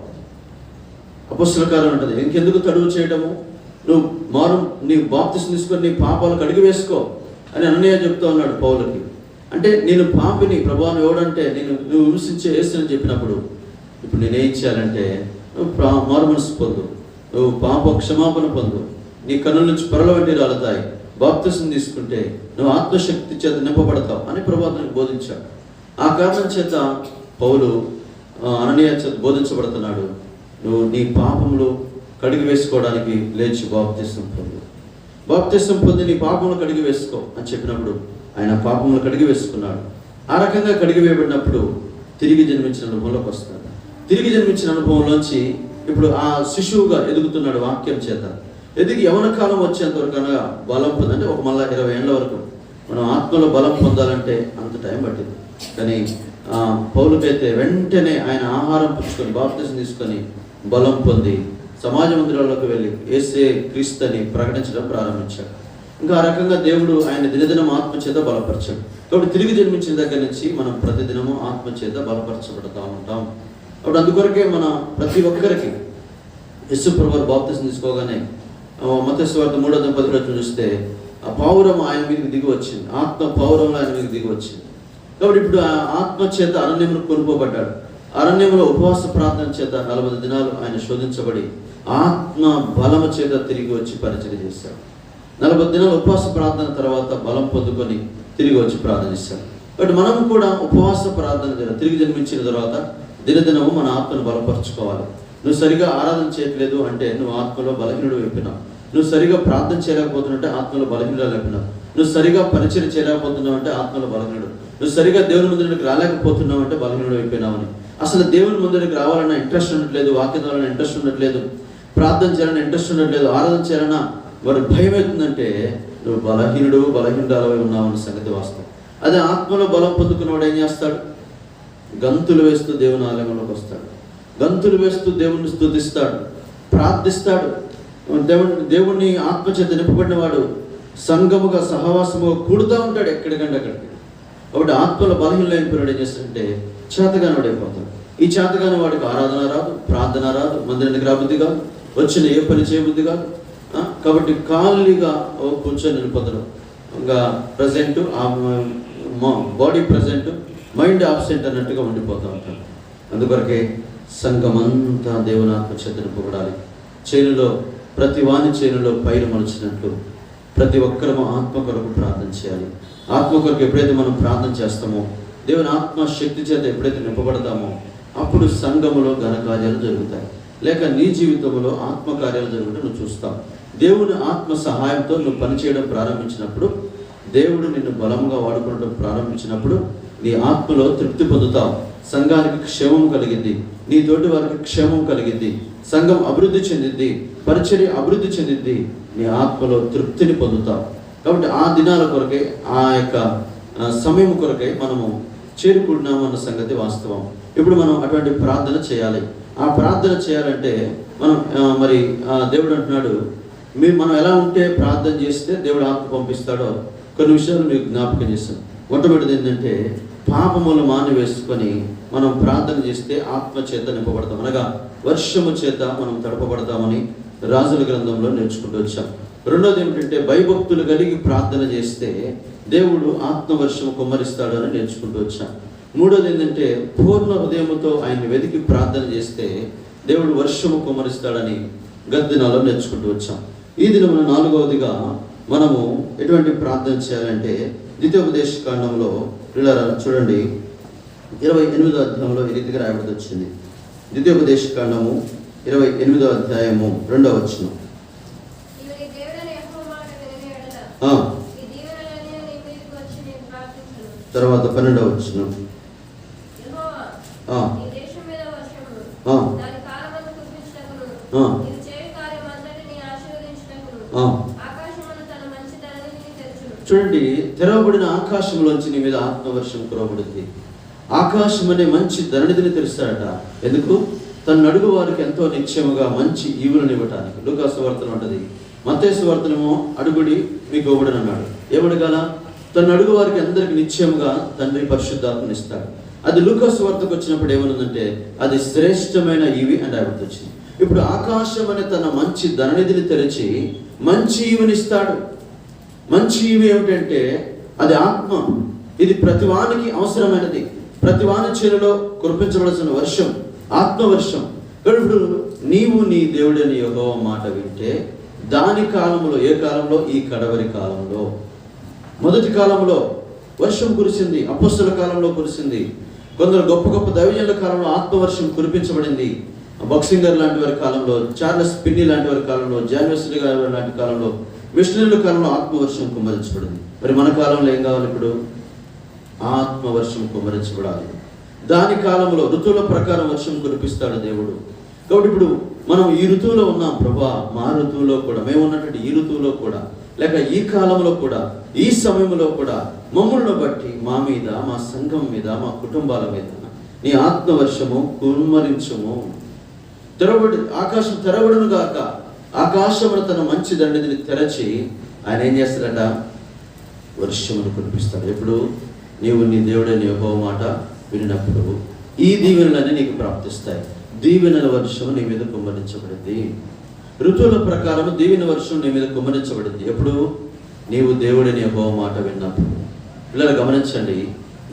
Speaker 1: అపొస్తలుల కార్యం ఉంటుంది, ఇంకెందుకు తడువు చేయడము, నీ బాప్తిసం తీసుకొని నీ పాపాలు కడిగి వేసుకో అని అననీయ చెప్తా ఉన్నాడు పౌలుకి. అంటే నేను పాపిని, ప్రభువాను ఎవడంటే నువ్వు విమర్శించే యేసుని చెప్పినప్పుడు ఇప్పుడు నేనేం చేయాలంటే, నువ్వు మారు మనసు పొందు, నువ్వు పాప క్షమాపణ పొందు, నీ కన్నుల నుంచి పొరల వంటి రాలుతాయి, బాప్తిసం తీసుకుంటే నువ్వు ఆత్మశక్తి చేత నింపబడతావు అని ప్రభువానికి బోధించాడు. ఆ కారణం చేత పౌలు అననీయ చేత బోధించబడుతున్నాడు, నువ్వు నీ పాపములు కడిగి వేసుకోవడానికి లేచి బాప్తిసం పొందు, బాప్తిసం పొంది నీ పాపములు కడిగి వేసుకో అని చెప్పినప్పుడు ఆయన పాపములు కడిగి వేసుకున్నాడు. ఆ రకంగా కడిగి వేయబడినప్పుడు తిరిగి జన్మించిన అనుభవంలోకి వస్తాడు. తిరిగి జన్మించిన అనుభవంలోంచి ఇప్పుడు ఆ శిశువుగా ఎదుగుతున్నాడు వాక్యం చేత. ఎదిగి యవన కాలం వచ్చేంత వరకు అనగా బలం పొంది, అంటే ఒక మళ్ళీ 20 ఏళ్ళ వరకు మనం ఆత్మలో బలం పొందాలంటే అంత టైం పట్టింది. కానీ పౌలుకైతే వెంటనే ఆయన ఆహారం పుచ్చుకొని బాప్తిసం తీసుకొని బలం పొంది సమాజ మందిరాల్లోకి వెళ్ళి యేసే క్రీస్తు అని ప్రకటించడం ప్రారంభించాడు. ఇంకా ఆ రకంగా దేవుడు ఆయన దినదినం ఆత్మచేత బలపరచాడు. కాబట్టి తిరిగి జన్మించిన దగ్గర నుంచి మనం ప్రతిదినము ఆత్మచేత బలపరచబడతా ఉంటాం. కాబట్టి అందుకొరకే మన ప్రతి ఒక్కరికి యేసు ప్రభువు బాప్తిసం తీసుకోగానే మత్తయి సువార్త 3:10 చూస్తే ఆ పౌరం ఆయన మీదకి దిగి వచ్చింది, ఆత్మ పౌరంలో ఆయన మీదకి దిగి వచ్చింది. కాబట్టి ఇప్పుడు ఆ ఆత్మ చేత అరణ్యంలో కొనుక్కోబడ్డాడు. అరణ్యంలో ఉపవాస ప్రార్థన చేత 40 దినాలు ఆయన శోధించబడి ఆత్మ బలము చేత తిరిగి వచ్చి పరిచయం చేశాడు. 40 దినాలు ఉపవాస ప్రార్థన తర్వాత బలం పొందుకొని తిరిగి వచ్చి ప్రార్థన చేశాడు. కాబట్టి మనం కూడా ఉపవాస ప్రార్థన తిరిగి జన్మించిన తర్వాత దినదినము మన ఆత్మను బలపరచుకోవాలి. నువ్వు సరిగా ఆరాధన చేయట్లేదు అంటే నువ్వు ఆత్మలో బలహీనుడు అయిపోయినావు. నువ్వు సరిగా ప్రార్థన చేయలేకపోతున్నావు అంటే ఆత్మలో బలహీనుడు అయిపోయినావు. నువ్వు సరిగా పరిచయం చేయలేకపోతున్నావు అంటే ఆత్మలో బలహీనుడు. నువ్వు సరిగా దేవుని ముందుకు రాలేకపోతున్నావు అంటే బలహీనుడు అయిపోయినావని. అసలు దేవుని ముందుకు రావాలన్న ఇంట్రెస్ట్ ఉండట్లేదు, వాక్యం ద్వారా ఇంట్రెస్ట్ ఉండట్లేదు, ప్రార్థన చేయాలన్న ఇంట్రెస్ట్ ఉండట్లేదు, ఆరాధన చేయాలన్నా వారు భయం అవుతుందంటే నువ్వు బలహీనురాలవై ఉన్నావన్న సంగతి వాస్తవం. అదే ఆత్మలో బలం పొందుకున్నవాడు ఏం చేస్తాడు? గంతులు వేస్తూ దేవుని ఆలయంలోకి వస్తాడు, గంతులు వేస్తూ దేవుణ్ణి స్తుతిస్తాడు, ప్రార్థిస్తాడు. దేవుణ్ణి ఆత్మచేత నింపబడిన వాడు సంఘముగా సహవాసముగా కూడుతూ ఉంటాడు ఎక్కడికంటే అక్కడికి. కాబట్టి ఆత్మలో బలహీనైపోయినాడు ఏం చేస్తాడంటే చేతగాని వాడైపోతాడు. ఈ చేతగాని వాడికి ఆరాధన రాదు, ప్రార్థన రాదు, మందిరానికి రాబుద్ధి కాదు, వచ్చిన ఏ పని చేయబుద్ధి కాదు. కాబట్టి ఖాళీగా కూర్చొని వెళ్ళిపోతాడు. ఇంకా present body present, mind absent అన్నట్టుగా ఉండిపోతూ ఉంటాడు. అందుకొరకే సంఘమంతా దేవుని ఆత్మ చేత నింపబడాలి. చేనులో ప్రతి వాని చేనులో పైరు మలిచినట్లు ప్రతి ఒక్కరము ఆత్మ కొరకు ప్రార్థన చేయాలి. ఆత్మ కొరకు ఎప్పుడైతే మనం ప్రార్థన చేస్తామో, దేవుని ఆత్మ శక్తి చేత ఎప్పుడైతే నింపబడతామో అప్పుడు సంఘములో ఘనకార్యాలు జరుగుతాయి. లేక నీ జీవితంలో ఆత్మకార్యాలు జరుగుతూ నువ్వు చూస్తావు. దేవుని ఆత్మ సహాయంతో నువ్వు పనిచేయడం ప్రారంభించినప్పుడు, దేవుడు నిన్ను బలంగా వాడుకోవడం ప్రారంభించినప్పుడు నీ ఆత్మలో తృప్తి పొందుతావు. సంఘానికి క్షేమం కలిగింది, నీ తోటి వారికి క్షేమం కలిగింది, సంఘం అభివృద్ధి చెందింది, పరిచర్య అభివృద్ధి చెందింది, నీ ఆత్మలో తృప్తిని పొందుతావు. కాబట్టి ఆ దినాల కొరకై, ఆ యొక్క సమయం కొరకై మనము చేరుకుంటున్నాము అన్న సంగతి వాస్తవం. ఇప్పుడు మనం అటువంటి ప్రార్థన చేయాలి. ఆ ప్రార్థన చేయాలంటే మనం మరి దేవుడు అంటున్నాడు, మనం ఎలా ఉంటే ప్రార్థన చేస్తే దేవుడు ఆత్మ పంపిస్తాడో కొన్ని విషయాలు మీకు జ్ఞాపకం చేస్తాను. మొట్టమొదటిది ఏంటంటే, పాపములు మానివేసుకొని మనం ప్రార్థన చేస్తే ఆత్మ చేత నింపబడతాం, అనగా వర్షము చేత మనం తడపబడతామని రాజుల గ్రంథంలో నేర్చుకుంటూ వచ్చాం. రెండోది ఏమిటంటే, భయభక్తులు కలిగి ప్రార్థన చేస్తే దేవుడు ఆత్మవర్షము కుమ్మరిస్తాడు అని నేర్చుకుంటూ వచ్చాం. మూడోది ఏంటంటే, పూర్ణ హృదయముతో ఆయన్ని వెతికి ప్రార్థన చేస్తే దేవుడు వర్షము కుమ్మరిస్తాడని గద్దినాలో నేర్చుకుంటూ వచ్చాం. ఈ దినమున నాలుగవదిగా మనము ఎటువంటి ప్రార్థన చేయాలంటే, ద్వితీయోపదేశ కాండంలో చూడండి 28వ అధ్యాయంలో ఈ రీతిగా రాయబడి వచ్చింది. ద్వితీయోపదేశ కాండము 28వ అధ్యాయము 2వ వచనం. తర్వాత 12వ వచనం. చూడండి, తెరవబడిన ఆకాశంలోంచి నీ మీద ఆత్మవర్షం కురవబడింది. ఆకాశం అనే మంచి ధరణిని తెరుస్తాడట. ఎందుకు? తన అడుగు వారికి ఎంతో నిశ్చయముగా మంచి ఈవులను ఇవ్వటానికి. లూకా సువార్తలో ఉంటుంది. మత్తయి సువార్తనేమో అడుగుడి మీకు ఇవ్వబడును అన్నాడు. ఏమడగాల? తన అడుగు వారికి అందరికి నిశ్చయముగా తండ్రి పరిశుద్ధాత్మని ఇస్తాడు. అది లూకా సువార్తకు వచ్చినప్పుడు ఏమనుందంటే, అది శ్రేష్టమైన ఈవి అని రాయబడి వచ్చింది. ఇప్పుడు ఆకాశం అనే తన మంచి ధరణిని తెరిచి మంచి ఈవునిస్తాడు. మంచి ఈవి ఏమిటంటే అది ఆత్మ. ఇది ప్రతివానికి అవసరమైనది. ప్రతివాని చేనులో కురిపించవలసిన వర్షం ఆత్మవర్షం. ఇప్పుడు నీవు నీ దేవుడని యెహోవా మాట వింటే దాని కాలంలో, ఏ కాలంలో? ఈ కడవరి కాలంలో. మొదటి కాలంలో వర్షం కురిసింది, అపొస్తలుల కాలంలో కురిసింది. కొందరు గొప్ప గొప్ప దైవజనుల కాలంలో ఆత్మవర్షం కురిపించబడింది. బక్సింగర్ లాంటి వారి కాలంలో, చార్లెస్ పిన్ని లాంటి వారి కాలంలో, జాన్ వెస్లీ గారి లాంటి కాలంలో, మిషనరీల కాలంలో ఆత్మవర్షం కుమ్మరించబడింది. మరి మన కాలంలో ఏం కావాలి? ఇప్పుడు ఆత్మవర్షం కుమ్మరించబడాలి. దాని కాలంలో ఋతువుల ప్రకారం వర్షం కురిపిస్తాడు దేవుడు. కాబట్టి ఇప్పుడు మనం ఈ ఋతువులో ఉన్నాం. ప్రభా, మా ఋతువులో కూడా, మేము ఉన్నటువంటి ఈ ఋతువులో కూడా, లేక ఈ కాలంలో కూడా, ఈ సమయంలో కూడా మమ్మల్ని బట్టి మా మీద, మా సంఘం మీద, మా కుటుంబాల మీద నీ ఆత్మవర్షము కుమ్మరించము. ఆకాశం తెరవడును గాక. ఆకాశమును తన మంచి దండిని తెరచి ఆయన ఏం చేస్తాడట? వర్షమును కురిపిస్తాడు. ఎప్పుడు? నీవు నీ దేవుడైన యెహోవా మాట వినినప్పుడు ఈ దీవెనలన్నీ నీకు ప్రాప్తిస్తాయి. దీవెనల వర్షం నీ మీద కుమ్మరించబడింది. ఋతువుల ప్రకారం దీవెన వర్షం నీ మీద కుమ్మరించబడింది. ఎప్పుడు? నీవు దేవుడైన యెహోవా మాట విన్నప్పుడు. పిల్లలు గమనించండి,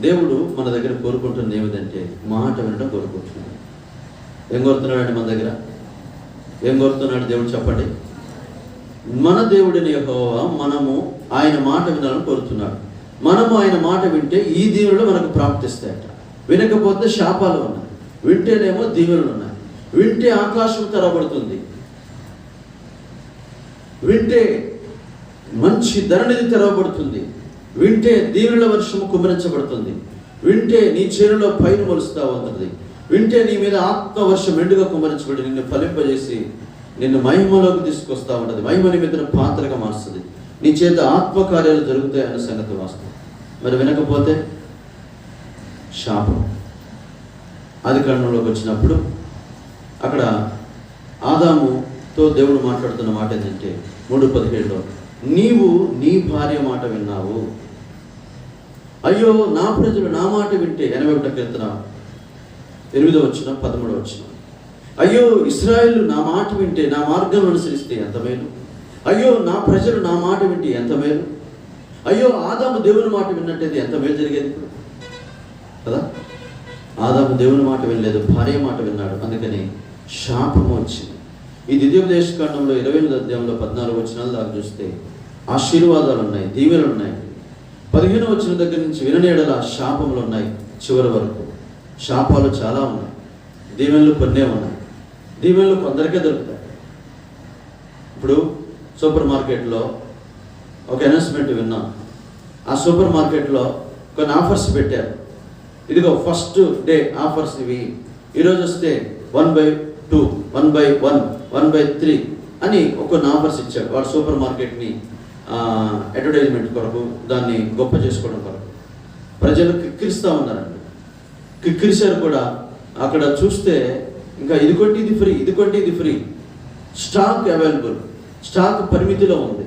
Speaker 1: దేవుడు మన దగ్గర కోరుకుంటున్నది ఏమిటంటే మాట వినడం కోరుకుంటున్నాడు. ఏం కోరుతున్నాడండి మన దగ్గర? ఏం కోరుతున్నాడు దేవుడు చెప్పండి? మన దేవుడిని యెహోవా మనము ఆయన మాట వినాలని కోరుతున్నాడు. మనము ఆయన మాట వింటే ఈ దీవెనలు మనకు ప్రాప్తిస్తాయట. వినకపోతే శాపాలు ఉన్నాయి, వింటేనేమో దీవెనలు ఉన్నాయి. వింటే ఆకాశం తెరవబడుతుంది, వింటే మంచి ధరణిది తెరవబడుతుంది, వింటే దీవెనల వర్షము కుమ్మరించబడుతుంది, వింటే నీ చేనులో పైరు మొలుస్తా ఉంటుంది, వింటే నీ మీద ఆత్మవర్షం మెండుగా కుమ్మరించబడి నిన్ను ఫలింపజేసి నిన్ను మహిమలోకి తీసుకొస్తా ఉంటుంది. మహిమ నిమిత్తం పాత్రగా మారుస్తుంది. నీ చేత ఆత్మకార్యాలు జరుగుతాయి అన్న సంగతి వాస్తవం. మరి వినకపోతే శాపం. ఆది కాండంలోకి వచ్చినప్పుడు అక్కడ ఆదాముతో దేవుడు మాట్లాడుతున్న మాట ఏంటంటే 3:17లో, నీవు నీ భార్య మాట విన్నావు. అయ్యో నా ప్రజలు నా మాట వింటే, 81 కీర్తన 8వ వచనం 13వ వచనం. అయ్యో ఇశ్రాయేలు నా మాట వింటే, నా మార్గం అనుసరిస్తే ఎంత మేలు. అయ్యో నా ప్రజలు నా మాట వింటే ఎంత మేలు. అయ్యో ఆదాము దేవుని మాట విన్నట్టయితే ఎంత మేలు జరిగేది ఇప్పుడు కదా. ఆదాము దేవుని మాట వినలేదు, భార్య మాట విన్నాడు. అందుకని శాపము వచ్చింది. ఈ ద్వితీయోపదేశ కాండంలో 28వ అధ్యాయంలో 14 వచనాలు దాకా చూస్తే ఆశీర్వాదాలు ఉన్నాయి, దీవెనలు ఉన్నాయి. 15వ వచనం దగ్గర నుంచి విననేడల శాపములు ఉన్నాయి. చివరి వరకు శాపాలు చాలా ఉన్నాయి. దీవెనలు కొన్నే ఉన్నాయి. దీవెనలు కొందరికే దొరుకుతాయి. ఇప్పుడు సూపర్ మార్కెట్లో ఒక అనౌన్స్మెంట్ విన్నాం. ఆ సూపర్ మార్కెట్లో కొన్ని ఆఫర్స్ పెట్టారు. ఇదిగో ఫస్ట్ డే ఆఫర్స్ ఇవి, ఈరోజు వస్తే 1/2, 1/1, 1/3 అని కొన్ని ఆఫర్స్ ఇచ్చాడు. వాడు సూపర్ మార్కెట్ని అడ్వర్టైజ్మెంట్ కొరకు, దాన్ని గొప్ప చేసుకోవడం కొరకు ప్రజలు కిక్కిరిస్తూ ఉన్నారండి. కిక్కిరిసారు కూడా. అక్కడ చూస్తే ఇంకా ఇది కొంటే ఇది ఫ్రీ, ఇది కొంటే ఇది ఫ్రీ, స్టాక్ అవైలబుల్, స్టాక్ పరిమితిలో ఉంది.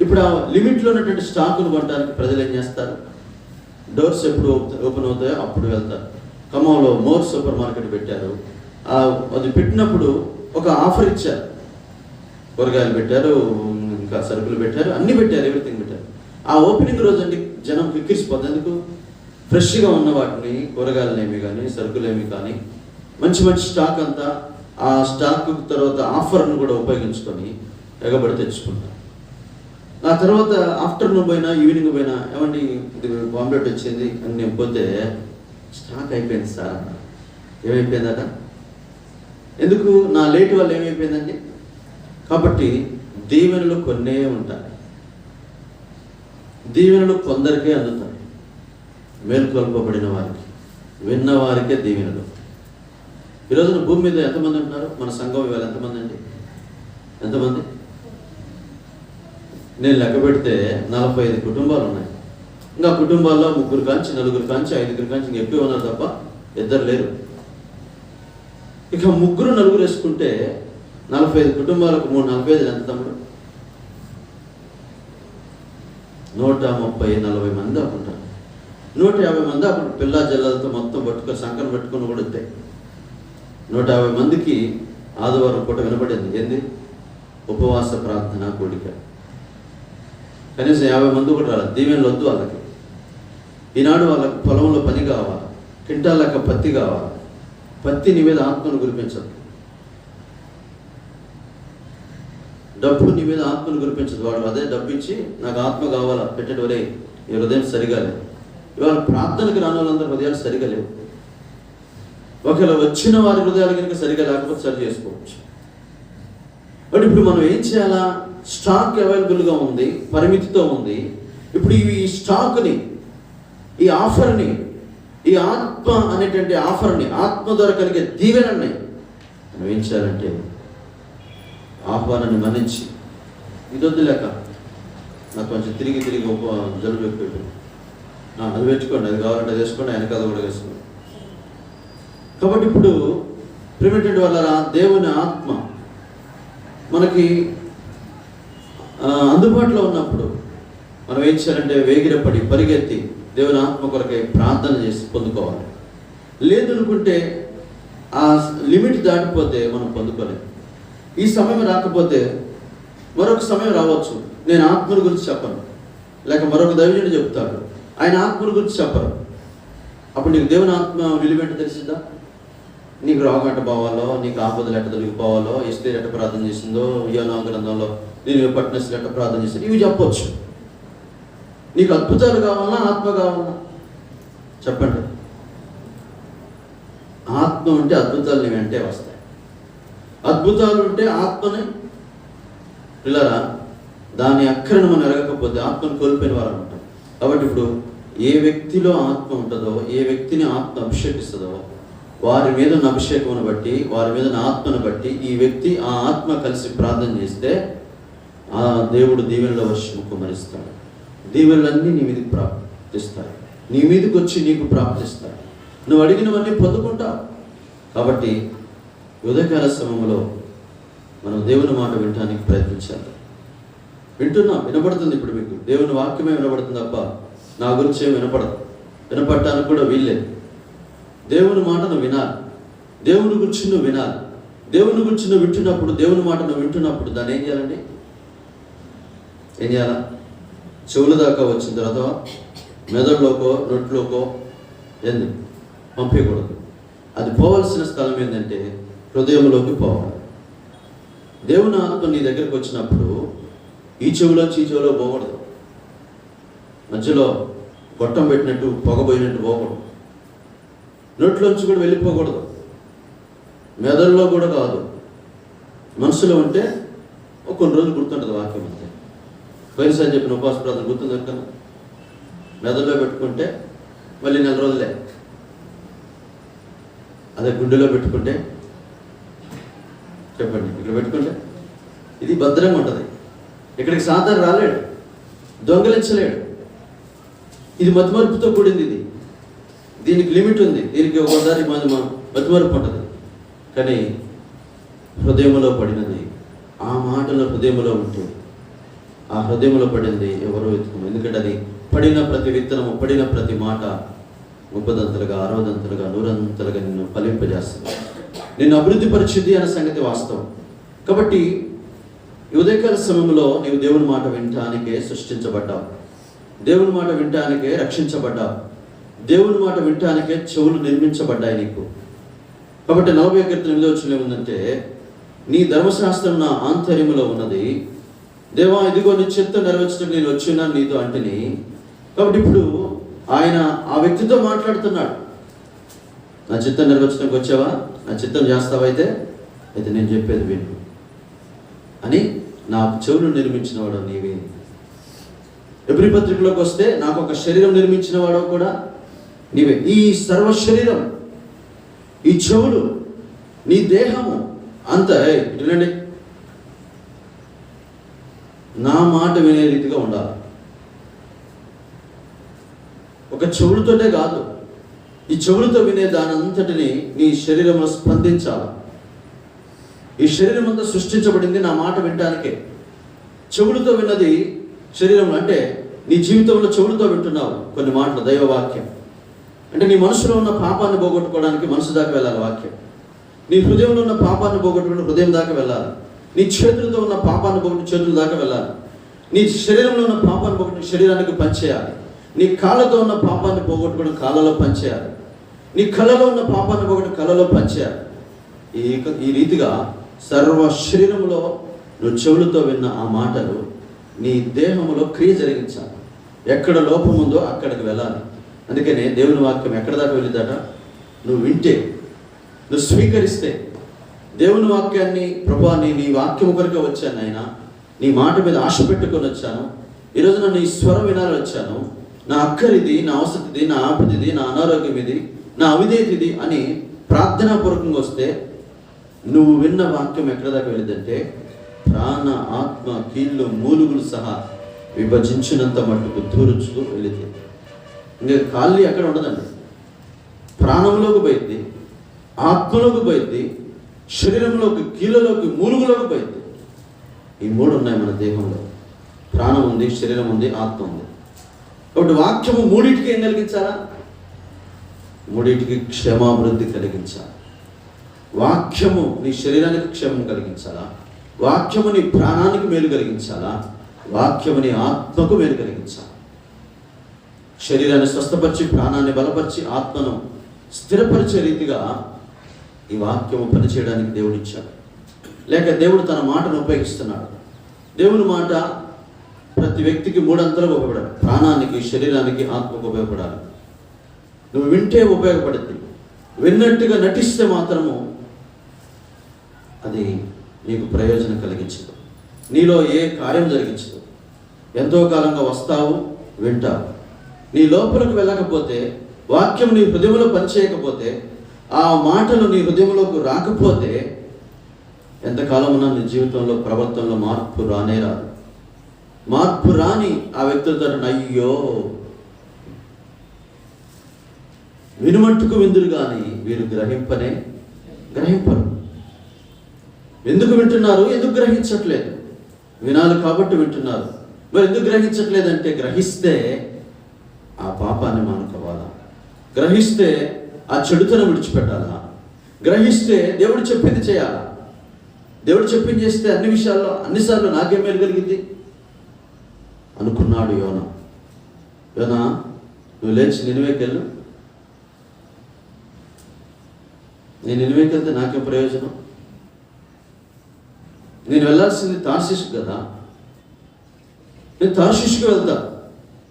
Speaker 1: ఇప్పుడు ఆ లిమిట్లో ఉన్నటువంటి స్టాకును కొనడానికి ప్రజలు ఏం చేస్తారు? డోర్స్ ఎప్పుడు ఓపెన్ అవుతాయో అప్పుడు వెళ్తారు. ఖమ్మంలో మోర్ సూపర్ మార్కెట్ పెట్టారు. అది పెట్టినప్పుడు ఒక ఆఫర్ ఇచ్చారు. కూరగాయలు పెట్టారు, ఇంకా సరుకులు పెట్టారు, అన్నీ పెట్టారు, ఎవ్రీథింగ్ పెట్టారు. ఆ ఓపెనింగ్ రోజు అండి జనం కిక్కిరిసిపోతుంది. ఎందుకు? ఫ్రెష్గా ఉన్న వాటిని, కూరగాయలనేమి కానీ, సరుకులేమి కానీ, మంచి మంచి స్టాక్ అంతా ఆ స్టాక్ తర్వాత ఆఫర్ను కూడా ఉపయోగించుకొని ఎగబడి తెచ్చుకుంటారు. ఆ తర్వాత ఆఫ్టర్నూన్ పోయినా, ఈవినింగ్ పోయినా, ఏమండి ఇది ఆమ్లెట్ వచ్చింది అని నేను పోతే స్టాక్ అయిపోయింది సార్ అన్న. ఏమైపోయిందట? ఎందుకు? నా లేట్ వల్ల ఏమైపోయిందండి? కాబట్టి దీవెనలు కొన్నే ఉంటాయి. దీవెనలు కొందరికే అందుతాయి. మేల్కొల్పబడిన వారికి, విన్నవారికే దీవెనలు. ఈరోజున భూమి మీద ఎంతమంది ఉంటున్నారు? మన సంఘం ఇవాళ ఎంతమంది అండి? ఎంతమంది? నేను లెక్క పెడితే 45 కుటుంబాలు ఉన్నాయి. ఇంకా కుటుంబాల్లో 3 కాంచి 4 కాంచి 5 కాంచి ఇంక ఎక్కువ ఉన్నారు తప్ప ఇద్దరు లేరు. ఇక 3 4 వేసుకుంటే 45 కుటుంబాలకు 3 45 ఎంత తమ్ముడు? 130 40 మంది అప్పుంటారు. 150 మంది అప్పుడు పిల్ల జల్లలతో మొత్తం పట్టుకొని సంకరం పెట్టుకుని కూడా వస్తాయి. 150 మందికి ఆదివారం పూట వినపడింది. ఏంది? ఉపవాస ప్రార్థన కూడిక. కనీసం 50 మంది కూడా రాలేదు. దీవెనలు వద్దు వాళ్ళకి. ఈనాడు వాళ్ళకి పొలంలో పని కావాలి, క్వింటాల్ లెక్క పత్తి కావాలి. పత్తి నీ మీద ఆత్మను కురిపించదు, డబ్బు నీ మీద ఆత్మను కురిపించదు. వాడు అదే డబ్బు ఇచ్చి నాకు ఆత్మ కావాలా పెట్టేటవరే ఈ హృదయం సరిగా లేవు. ఇవాళ ప్రార్థనకు రాని వాళ్ళందరూ హృదయాలు సరిగా లేవు. ఒకవేళ వచ్చిన వారి హృదయాలు కనుక సరిగా లేకపోతే సరి చేసుకోవచ్చు. బట్ ఇప్పుడు మనం ఏం చేయాలా? స్టాక్ అవైలబుల్గా ఉంది, పరిమితితో ఉంది. ఇప్పుడు ఈ స్టాక్ని, ఈ ఆఫర్ని, ఈ ఆత్మ అనేటువంటి ఆఫర్ని, ఆత్మ ద్వారా కలిగే దీవెనని మనం ఏం చేయాలంటే ఆహ్వానాన్ని మన్నించి, ఇది వద్దులేక నాకు కొంచెం తిరిగి జలుబు ఎక్కువ, అది పెట్టుకోండి, అది కావాలంటే అది వేసుకోండి, ఆయన కథ కూడా వేసుకోండి. కాబట్టి ఇప్పుడు ప్రిమిటెడ్ వల్ల దేవుని ఆత్మ మనకి అందుబాటులో ఉన్నప్పుడు మనం ఏం చేయాలంటే వేగిరపడి పరిగెత్తి దేవుని ఆత్మ కొరకై ప్రార్థన చేసి పొందుకోవాలి. లేదనుకుంటే ఆ లిమిట్ దాటిపోతే మనం పొందుకోలేము. ఈ సమయం రాకపోతే మరొక సమయం రావచ్చు. నేను ఆత్మల గురించి చెప్పను, లేక మరొక దైవజనుడు చెప్తాడు, ఆయన ఆత్మల గురించి చెప్పరు. అప్పుడు నీకు దేవుని ఆత్మ విలువేంటో తెలిసిద్దా? నీకు రోగం ఎట్ట పోవాలో, నీకు ఆపదలు ఎట్ట తొలగిపోవాలో, ఎస్తేరు ఎట్ట ప్రార్థన చేసిందో, యోనా గ్రంథంలో నేను పట్టినస్లు ఎట్ట ప్రార్థన చేసిందో ఇవి చెప్పవచ్చు. నీకు అద్భుతాలు కావాలా, ఆత్మ కావాలా? చెప్పండి. ఆత్మ ఉంటే అద్భుతాలు నీ వెంటే వస్తాయి. అద్భుతాలు ఉంటే ఆత్మని పిల్లరా, దాని అక్కరను మనం ఎరగకపోతే ఆత్మను కోల్పోయిన వారు ఉంటాం. కాబట్టి ఇప్పుడు ఏ వ్యక్తిలో ఆత్మ ఉంటుందో, ఏ వ్యక్తిని ఆత్మ అభిషేకిస్తుందో, వారి మీద ఉన్న అభిషేకమును బట్టి, వారి మీద ఉన్న ఆత్మను బట్టి ఈ వ్యక్తి ఆ ఆత్మ కలిసి ప్రార్థన చేస్తే ఆ దేవుడు దీవెనలో వర్షము కుమ్మరిస్తాడు. దీవెనలన్నీ నీ మీదకి ప్రాప్తిస్తాయి, నీ మీదకి వచ్చి నీకు ప్రాప్తిస్తాయి. నువ్వు అడిగినవన్నీ పొందుకుంటావు. కాబట్టి ఉదయకాల సమయంలో మనం దేవుని మాట వినడానికి ప్రయత్నించాలి. వింటున్నాం, వినపడుతుంది. ఇప్పుడు మీకు దేవుని వాక్యమే వినపడుతుంది తప్ప నా గురించి ఏమి వినపడదు. వినపడటానికి కూడా వీల్లేదు. దేవుని మాట నువ్వు వినాలి, దేవుని గురించి నువ్వు వినాలి. దేవుని గురించి నువ్వు వింటున్నప్పుడు, దేవుని మాట నువ్వు వింటున్నప్పుడు దాన్ని ఏం చేయాలండి? ఏం చేయాలా? చెవుల దాకా వచ్చిన తర్వాత మెదడులోకో నోట్లోకో ఏంది పంపించకూడదు. అది పోవాల్సిన స్థలం ఏంటంటే హృదయంలోకి పోవాలి. దేవుని ఆత్మ నీ దగ్గరికి వచ్చినప్పుడు ఈ చెవులోంచి ఈ చెవిలో పోకూడదు. మధ్యలో గొట్టం పెట్టినట్టు పొగబోయినట్టు పోకూడదు. నోట్లోంచి కూడా వెళ్ళిపోకూడదు. మెదడులో కూడా కాదు, మనసులో ఉంటే కొన్ని రోజులు గుర్తుంటుంది వాక్యం అంతే. పోయినసారి చెప్పిన ఉపవాస ప్రార్థన గుర్తుంది కదా, మెదడులో పెట్టుకుంటే మళ్ళీ 4 రోజులే. అదే గుండెలో పెట్టుకుంటే, చెప్పండి, ఇక్కడ పెట్టుకుంటే ఇది భద్రంగా ఉంటుంది. ఇక్కడికి సాధారణ రాలేడు, దొంగలించలేడు. ఇది మతిమరుపుతో కూడింది. దీనికి లిమిట్ ఉంది. దీనికి ఒకసారి మతిమరుపు ఉంటుంది. కానీ హృదయంలో పడినది, ఆ మాటలు హృదయంలో ఉంటుంది. ఆ హృదయంలో పడింది ఎవరో ఎత్తుకున్నారు. ఎందుకంటే అది పడిన ప్రతి విత్తనము, పడిన ప్రతి మాట 30దంతలుగా, 60దంతలుగా, 100దంతలుగా నిన్ను ఫలింపజేస్తుంది, నిన్ను అభివృద్ధి పరిచింది అనే సంగతి వాస్తవం. కాబట్టి ఈ ఉదయకాల సమయంలో నీవు దేవుని మాట వినటానికే సృష్టించబడ్డావు, దేవుని మాట వినటానికే రక్షించబడ్డావు, దేవుని మాట వినటానికే చెవులు నిర్మించబడ్డాయి నీకు. కాబట్టి 40:8 ఏముందంటే, నీ ధర్మశాస్త్రం నా ఆంతర్యములో ఉన్నది, దేవా ఇదిగో నీ చిత్తం నెరవేర్చడానికి నేను వచ్చినా నీతో అంటిని. కాబట్టి ఇప్పుడు ఆయన ఆ వ్యక్తితో మాట్లాడుతున్నాడు. నా చిత్తం నెరవేర్చడానికి వచ్చావా, నా చిత్తం చేస్తావైతే అయితే నేను చెప్పేది విను అని నాకు చెవులు నిర్మించిన వాడు నీవే. ఎబ్రీ పత్రికలోకి వస్తే నాకు ఒక శరీరం నిర్మించిన వాడు కూడా నీవే. ఈ సర్వ శరీరం, ఈ చెవులు, నీ దేహము అంతా ఇటునండి నా మాట వినే రీతిగా ఉండాలి. ఒక చెవులతోటే కాదు, ఈ చెవులతో వినే దానంతటిని నీ శరీరంలో స్పందించాలి. ఈ శరీరం అంతా సృష్టించబడింది నా మాట వినటానికే. చెవులతో విన్నది శరీరంలో, అంటే నీ జీవితంలో చెవులతో వింటున్నావు కొన్ని మాటలు, దైవవాక్యం. అంటే నీ మనసులో ఉన్న పాపాన్ని పోగొట్టుకోవడానికి మనసు దాకా వెళ్ళాలి వాక్యం. నీ హృదయంలో ఉన్న పాపాన్ని పోగొట్టుకుని హృదయం దాకా వెళ్ళాలి. నీ చేతులతో ఉన్న పాపాన్ని పోగొట్టు చేతుల దాకా వెళ్ళాలి. నీ శరీరంలో ఉన్న పాపాన్ని పోగొట్టు శరీరానికి పనిచేయాలి. నీ కాళ్ళతో ఉన్న పాపాన్ని పోగొట్టుకుని కాళ్ళలో పనిచేయాలి. నీ కళ్ళలో ఉన్న పాపాన్ని పోగొట్టు కళ్ళలో పనిచేయాలి. ఈ రీతిగా సర్వ శరీరంలో నువ్వు చెవులతో విన్న ఆ మాటలు నీ దేహంలో క్రియ జరిగించాలి. ఎక్కడ లోపం ఉందో అక్కడికి వెళ్ళాలి. అందుకనే దేవుని వాక్యం ఎక్కడ దాకా వెళ్ళిందట, నువ్వు వింటే, నువ్వు స్వీకరిస్తే. దేవుని వాక్యాన్ని, ప్రభా నీ వాక్యం కొరకే వచ్చాను నాయన, నీ మాట మీద ఆశ పెట్టుకొని వచ్చాను, ఈరోజు నన్ను ఈ స్వరం వినాలని వచ్చాను, నా అక్కరిది, నా అవసరది, నా ఆపదిది, నా అనారోగ్యం ఇది, నా అవిధేయతిది అని ప్రార్థనాపూర్వకంగా వస్తే నువ్వు విన్న వాక్యం ఎక్కడ దాకా వెళ్ళిందంటే ప్రాణ, ఆత్మ, కీళ్ళు, మూలుగులు సహా విభజించినంత మట్టుకు దూరుచు వెళితే ఇంకా ఖాళీ అక్కడ ఉండదండి. ప్రాణంలోకి పోయింది, ఆత్మలోకి పోయింది, శరీరంలోకి, కీళ్ళలోకి, మూలుగులోకి పోయింది. ఈ 3 ఉన్నాయి మన దేహంలో. ప్రాణం ఉంది, శరీరం ఉంది, ఆత్మ ఉంది. కాబట్టి వాక్యము 3టికి ఏం కలిగించాలా? 3టికి క్షేమాభివృద్ధి కలిగించాలి. వాక్యము నీ శరీరానికి క్షేమం కలిగించాలా? వాక్యము నీ ప్రాణానికి మేలు కలిగించాలా? వాక్యము నీ ఆత్మకు మేలు కలిగించాలి. శరీరాన్ని స్వస్థపరిచి, ప్రాణాన్ని బలపరిచి, ఆత్మను స్థిరపరిచే రీతిగా ఈ వాక్యము పనిచేయడానికి దేవుడు ఇచ్చాడు. లేక దేవుడు తన మాటను ఉపయోగిస్తున్నాడు. దేవుని మాట ప్రతి వ్యక్తికి 3 అంతలుగా ఉపయోగపడాలి. ప్రాణానికి, శరీరానికి, ఆత్మకు ఉపయోగపడాలి. నువ్వు వింటే ఉపయోగపడుతుంది. విన్నట్టుగా నటిస్తే మాత్రము అది నీకు ప్రయోజనం కలిగించదు, నీలో ఏ కార్యం జరిగించదు. ఎంతో కాలంగా వస్తావు, వింటావు, నీ లోపలకు వెళ్ళకపోతే, వాక్యం నీ హృదయంలో పనిచేయకపోతే, ఆ మాటలు నీ హృదయంలోకి రాకపోతే ఎంతకాలం ఉన్నా నీ జీవితంలో, ప్రవర్తనలో మార్పు రానే రాదు. మార్పు రాని ఆ వ్యక్తులతో అయ్యో వినుమంటుకు విందురు కానీ వీరు గ్రహింపరు. ఎందుకు వింటున్నారు? ఎందుకు గ్రహించట్లేదు? వినాలి కాబట్టి వింటున్నారు. మరి ఎందుకు గ్రహించట్లేదంటే, గ్రహిస్తే ఆ పాపాన్ని మానుకోవాలా, గ్రహిస్తే ఆ చెడుతనం విడిచిపెట్టాలా, గ్రహిస్తే దేవుడు చెప్పింది చేయాలా. దేవుడు చెప్పింది చేస్తే అన్ని విషయాల్లో, అన్నిసార్లు నాకేం మేలు కలిగింది అనుకున్నాడు యోనా. నువ్వు లేచి నినివేకి వెళ్ళు. నేను నినివేకి వెళ్తే నాకేం ప్రయోజనం? నేను వెళ్ళాల్సింది తార్షీషు కదా. నేను తార్షీషుకి వెళ్తా,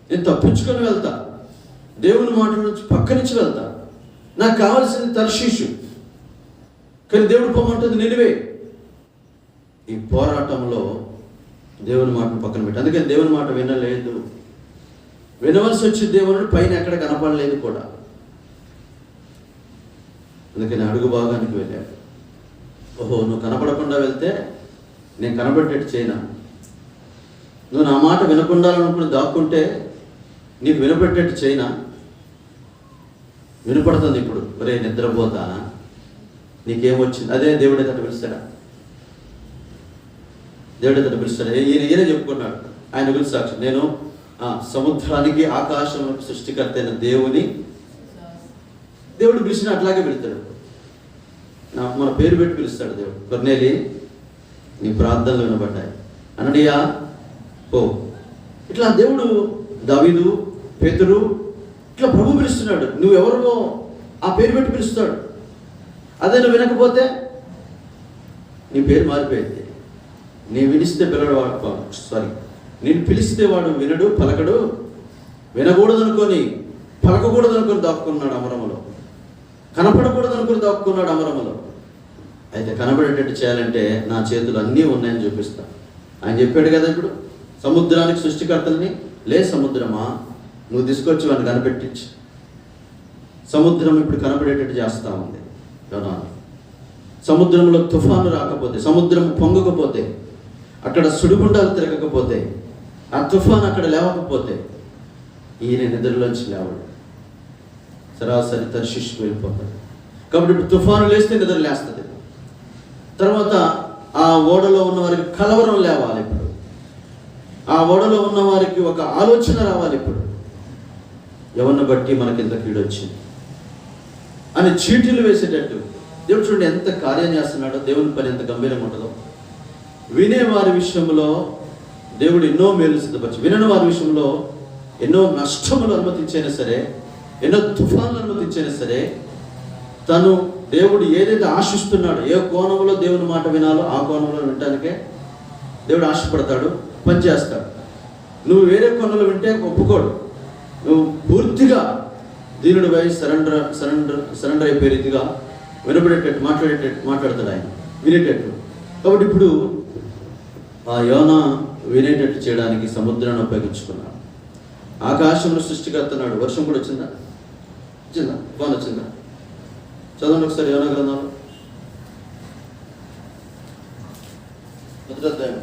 Speaker 1: నేను తప్పించుకొని వెళ్తా, దేవుని మాట నుంచి పక్క నుంచి వెళ్తా. నాకు కావాల్సింది తర్షీషు. కానీ దేవుడు పొమ్మంటుంది నినివే. ఈ పోరాటంలో దేవుని మాటను పక్కన పెట్టి, అందుకని దేవుని మాట వినలేదు. వినవలసి వచ్చి దేవుని పైన ఎక్కడ కనపడలేదు కూడా. అందుకని అడుగు భాగానికి వెళ్ళాడు. ఓహో, నువ్వు కనపడకుండా వెళ్తే నేను కనబడేట్టు చేయనా? నువ్వు నా మాట వినకుండాలనుకుని దాక్కుంటే నీకు వినపెట్టేట్టు చేయనా? వినపడుతుంది ఇప్పుడు. ఒరే నిద్రపోతానా, నీకేమొచ్చింది? అదే దేవుడే తట్టు పిలుస్తాడా? దేవుడే తట్టు పిలుస్తాడా? ఈయనే చెప్పుకున్నాడు ఆయన గురించి సాక్షి. నేను సముద్రానికి ఆకాశంలో సృష్టికర్త అయిన దేవుడు పిలిచిన అట్లాగే పిలుస్తాడు. మన పేరు పెట్టి పిలుస్తాడు దేవుడు. కొర్నేలి, నీ ప్రార్థనలు వినబడ్డాయి. అననీయా పో. ఇట్లా దేవుడు దావీదు, పేతురు ఇట్లా ప్రభు పిలుస్తున్నాడు. నువ్వెవరినో ఆ పేరు పెట్టి పిలుస్తాడు. అదే నువ్వు వినకపోతే నీ పేరు మారిపోయింది. నేను పిలిస్తే వాడు వినడు, పలకడు. వినకూడదనుకొని, పలకకూడదనుకొని దాక్కున్నాడు అమరములో. కనపడకూడదనుకొని దాక్కున్నాడు అమరములో. అయితే కనబడేటట్టు చేయాలంటే నా చేతులు అన్నీ ఉన్నాయని చూపిస్తా. ఆయన చెప్పాడు కదా ఇప్పుడు సముద్రానికి సృష్టికర్తలని. లే సముద్రమా, నువ్వు తీసుకొచ్చి వాడిని కనిపెట్టించు. సముద్రం ఇప్పుడు కనబడేటట్టు చేస్తూ ఉంది. సముద్రంలో తుఫాను రాకపోతే, సముద్రం పొంగకపోతే, అక్కడ సుడిగుండాలు తిరగకపోతే, ఆ తుఫాను అక్కడ లేవకపోతే ఈయన నిద్రలోంచి లేవడు. సరాసరి తర్షీషుకు వెళ్ళిపోతాడు. కాబట్టి ఇప్పుడు తుఫాను లేస్తే నిద్ర లేస్తుంది. తర్వాత ఆ ఓడలో ఉన్న వారికి కలవరం లేవాలి. ఇప్పుడు ఆ ఓడలో ఉన్న వారికి ఒక ఆలోచన రావాలి. ఇప్పుడు ఎవరిని బట్టి మనకి ఇంత కీడొచ్చింది అని చీటీలు వేసేటట్టు దేవుడు చూడండి ఎంత కార్యం చేస్తున్నాడో. దేవుని పని ఎంత గంభీరంగా ఉంటుందో. వినేవారి విషయంలో దేవుడు ఎన్నో మేలు సిద్ధపరిచి, వినని వారి విషయంలో ఎన్నో నష్టములు అనుమతించైనా సరే, ఎన్నో తుఫాన్లు అనుమతించైనా సరే, తను దేవుడు ఏదైతే ఆశిస్తున్నాడో, ఏ కోణంలో దేవుని మాట వినాలో ఆ కోణంలో వినటానికే దేవుడు ఆశపడతాడు, పనిచేస్తాడు. నువ్వు వేరే కోణంలో వింటే ఒప్పుకోడు. నువ్వు పూర్తిగా దీనుడి వై సరెండర్ అయిపోయే రీతిగా వినపడేటట్టు మాట్లాడతాడు ఆయన, వినేటట్టు. కాబట్టి ఇప్పుడు ఆ యోనా వినేటట్టు చేయడానికి సముద్రాన్ని ఉపయోగించుకున్నాడు. ఆకాశంలో సృష్టికర్తన్నాడు. వర్షం కూడా వచ్చిందా? తుఫాన్ వచ్చిందా? చదవండి ఒకసారి యోనా గ్రంథంలో మొదటి అధ్యాయం.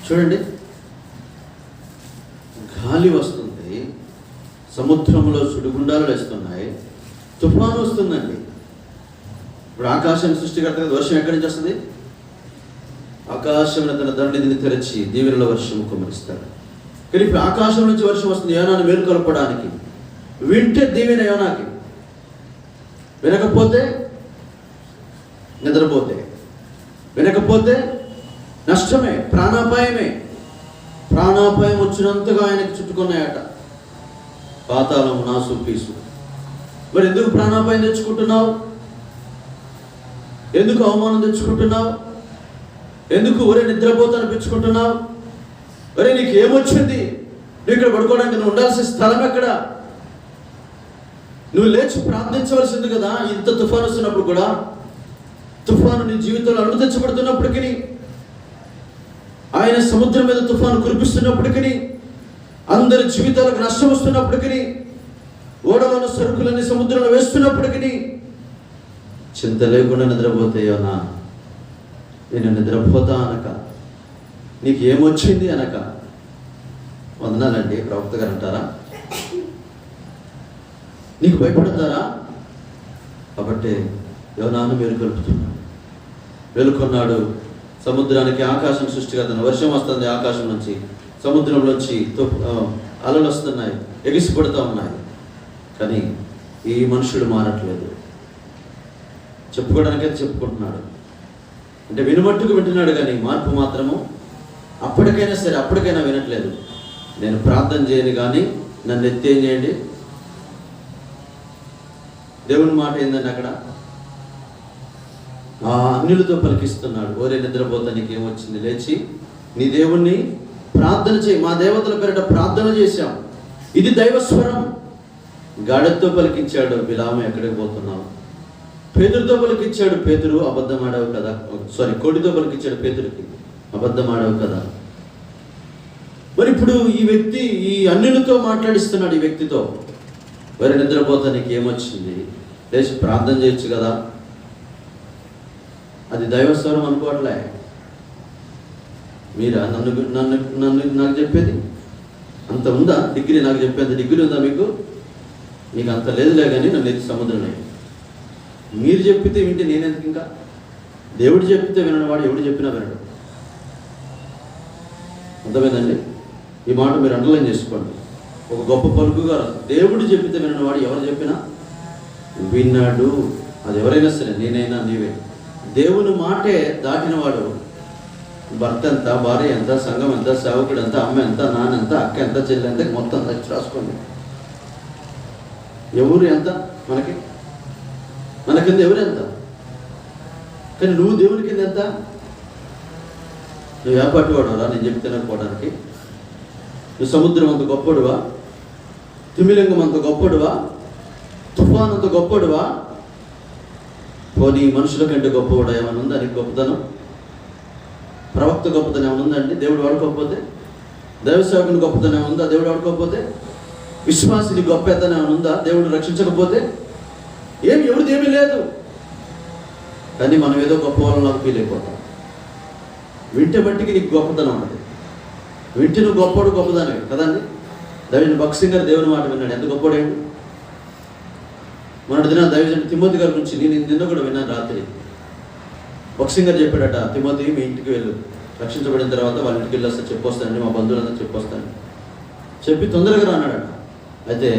Speaker 1: చూడండి, గాలి వస్తుంది, సముద్రంలో సుడిగుండాలు వేస్తున్నాయి, తుఫాను వస్తుందండి. ఇప్పుడు ఆకాశం సృష్టికర్త వర్షం ఎక్కడి నుంచి వస్తుంది? ఆకాశం తన దండిని తెరచి దీవెనల వర్షం కుమరిస్తాడు. కానీ ఇప్పుడు ఆకాశం నుంచి వర్షం వస్తుంది యోనాను మేలుకొల్పడానికి. వింటే దీవెన యోనాకి, వినకపోతే నిద్రపోతే, వినకపోతే నష్టమే, ప్రాణాపాయమే. ప్రాణాపాయం వచ్చినంతగా ఆయనకు చుట్టుకున్నాయట పాతాళం, నాసు పీసు. మరి ఎందుకు ప్రాణాపాయం తెచ్చుకుంటున్నావు? ఎందుకు అవమానం తెచ్చుకుంటున్నావు? ఎందుకు ఒరే నిద్రపోతా అనిపించుకుంటున్నావు? ఒరే నీకు ఏమొచ్చింది? నువ్వు ఇక్కడ పడుకోవడానికి నువ్వు ఉండాల్సిన స్థలం ఎక్కడ? నువ్వు లేచి ప్రార్థించవలసింది కదా. ఇంత తుఫాను వస్తున్నప్పుడు కూడా, తుఫాను నీ జీవితంలో అనుమతించబడుతున్నప్పటికీ, ఆయన సముద్రం మీద తుఫాను కురిపిస్తున్నప్పటికీ, అందరి జీవితాలకు నష్టం వస్తున్నప్పటికీ, ఓడలోని సరుకులన్నీ సముద్రంలో వేస్తున్నప్పటికీ చింత లేకుండా నిద్రపోతాయోనా? నేను నిద్రపోతా అనక, నీకు ఏమొచ్చింది అనక. వందనాలండి ప్రవక్త గారు అంటారా? నీకు భయపడతారా? కాబట్టి యోనాను మేలుకొన్నాడు. సముద్రానికి ఆకాశం సృష్టికర్తను. వర్షం వస్తుంది ఆకాశం నుంచి, సముద్రంలోంచి అలలు వస్తున్నాయి, ఎగిసిపడుతూ ఉన్నాయి. కానీ ఈ మనుషుడు మారట్లేదు. చెప్పుకోవడానికైతే చెప్పుకుంటున్నాడు, అంటే వినుమట్టుకు వింటున్నాడు, కానీ మార్పు మాత్రము అప్పటికైనా వినట్లేదు. నేను ప్రార్థన చేయను కానీ నన్ను ఎత్తేం చేయండి. దేవుని మాట ఏందండి అక్కడ? ఆ అన్యులతో పలికిస్తున్నాడు. ఓరే నిద్రపోతా, నీకేమొచ్చింది, లేచి నీ దేవుణ్ణి ప్రార్థన చేయి. మా దేవతల పేరిట ప్రార్థన చేశాం, ఇది దైవస్వరం. గాడిదతో పలికించాడు, బిలాము ఎక్కడికి పోతున్నావు. పేతురుతో పలికించాడు, పేతురు అబద్ధం ఆడావు కదా. కోడితో పలికించాడు పేతురికి, అబద్ధం ఆడావు కదా. మరి ఇప్పుడు ఈ వ్యక్తి ఈ అన్యులతో మాట్లాడిస్తున్నాడు. ఈ వ్యక్తితో, మరి నిద్రపోతా, నీకు ఏమొచ్చింది, లేచి ప్రార్థన చేయొచ్చు కదా. అది దైవస్వరం అనుకోవట్లే. మీరా నన్ను నన్ను నన్ను నాకు చెప్పేది అంత ఉందా? డిగ్రీ నాకు చెప్పేంత డిగ్రీ ఉందా మీకు? మీకు అంత లేదులే కానీ నన్ను ఎత్తి సముద్రమే. మీరు చెప్పితే వింటే నేనెందుకు? ఇంకా దేవుడు చెప్పితే వినడు వాడు ఎవడు చెప్పినా వినడు. అర్థమైందండి? ఈ మాట మీరు అండర్లైన్ చేసుకోండి. ఒక గొప్ప పలుకుగారు, దేవుడు చెప్పితే వినడు వాడు ఎవరు చెప్పినా విన్నాడు. అది ఎవరైనా సరే, నేనైనా నీవే. దేవుని మాటే దాటినవాడు భర్త ఎంత, భార్య ఎంత, సంఘం ఎంత, సేవకుడు ఎంత, అమ్మ ఎంత, నాన్న ఎంత, అక్క ఎంత, చెల్లి ఎంత, మొత్తం తెచ్చి రాసుకోండి. ఎవరు ఎంత మన కింద ఎవరు ఎంత? కానీ నువ్వు దేవుని కింద ఎంత? నువ్వు ఏపాటి వాడువరా నేను చెప్తే తినకపోవడానికి? నువ్వు సముద్రం అంత గొప్పడువా? తిమిలింగం అంత గొప్పడువా? తుఫాన్ అంత గొప్పడువా? పోనీ మనుషుల కంటే గొప్పవాడు ఏమైనా ఉందా నీకు గొప్పతనం? ప్రవక్త గొప్పతనం ఏమైనా ఉందండి దేవుడు వాడుకోకపోతే? దైవసేవకుని గొప్పతనం ఏమైనా ఉందా దేవుడు వాడుకోకపోతే? విశ్వాసిని గొప్పతనం ఏమైనా ఉందా దేవుడు రక్షించకపోతే? ఎవరిది ఏమీ లేదు. కానీ మనం ఏదో గొప్ప వాళ్ళని ఫీల్ అయిపోతాం. వింటే బట్టికి నీకు గొప్పతనం ఉండదు. వింటే నువ్వు గొప్పవాడు, గొప్పదానివి కదండి. భక్త్ సింగర్ దేవుని మాట విన్నాడు, ఎంత గొప్పవాడేంటి. మొన్నటి దిన దైవజనుడు తిమోతి గారి గురించి నేను నిన్న కూడా విన్నాను. రాత్రి భక్త్ సింగర్ చెప్పాడట, తిమోతి మీ ఇంటికి వెళ్ళు, రక్షించబడిన తర్వాత వాళ్ళ ఇంటికి వెళ్ళి వస్తే చెప్పొస్తానండి, మా బంధువులంతా చెప్పొస్తాను చెప్పి తొందరగా రానాడట. అయితే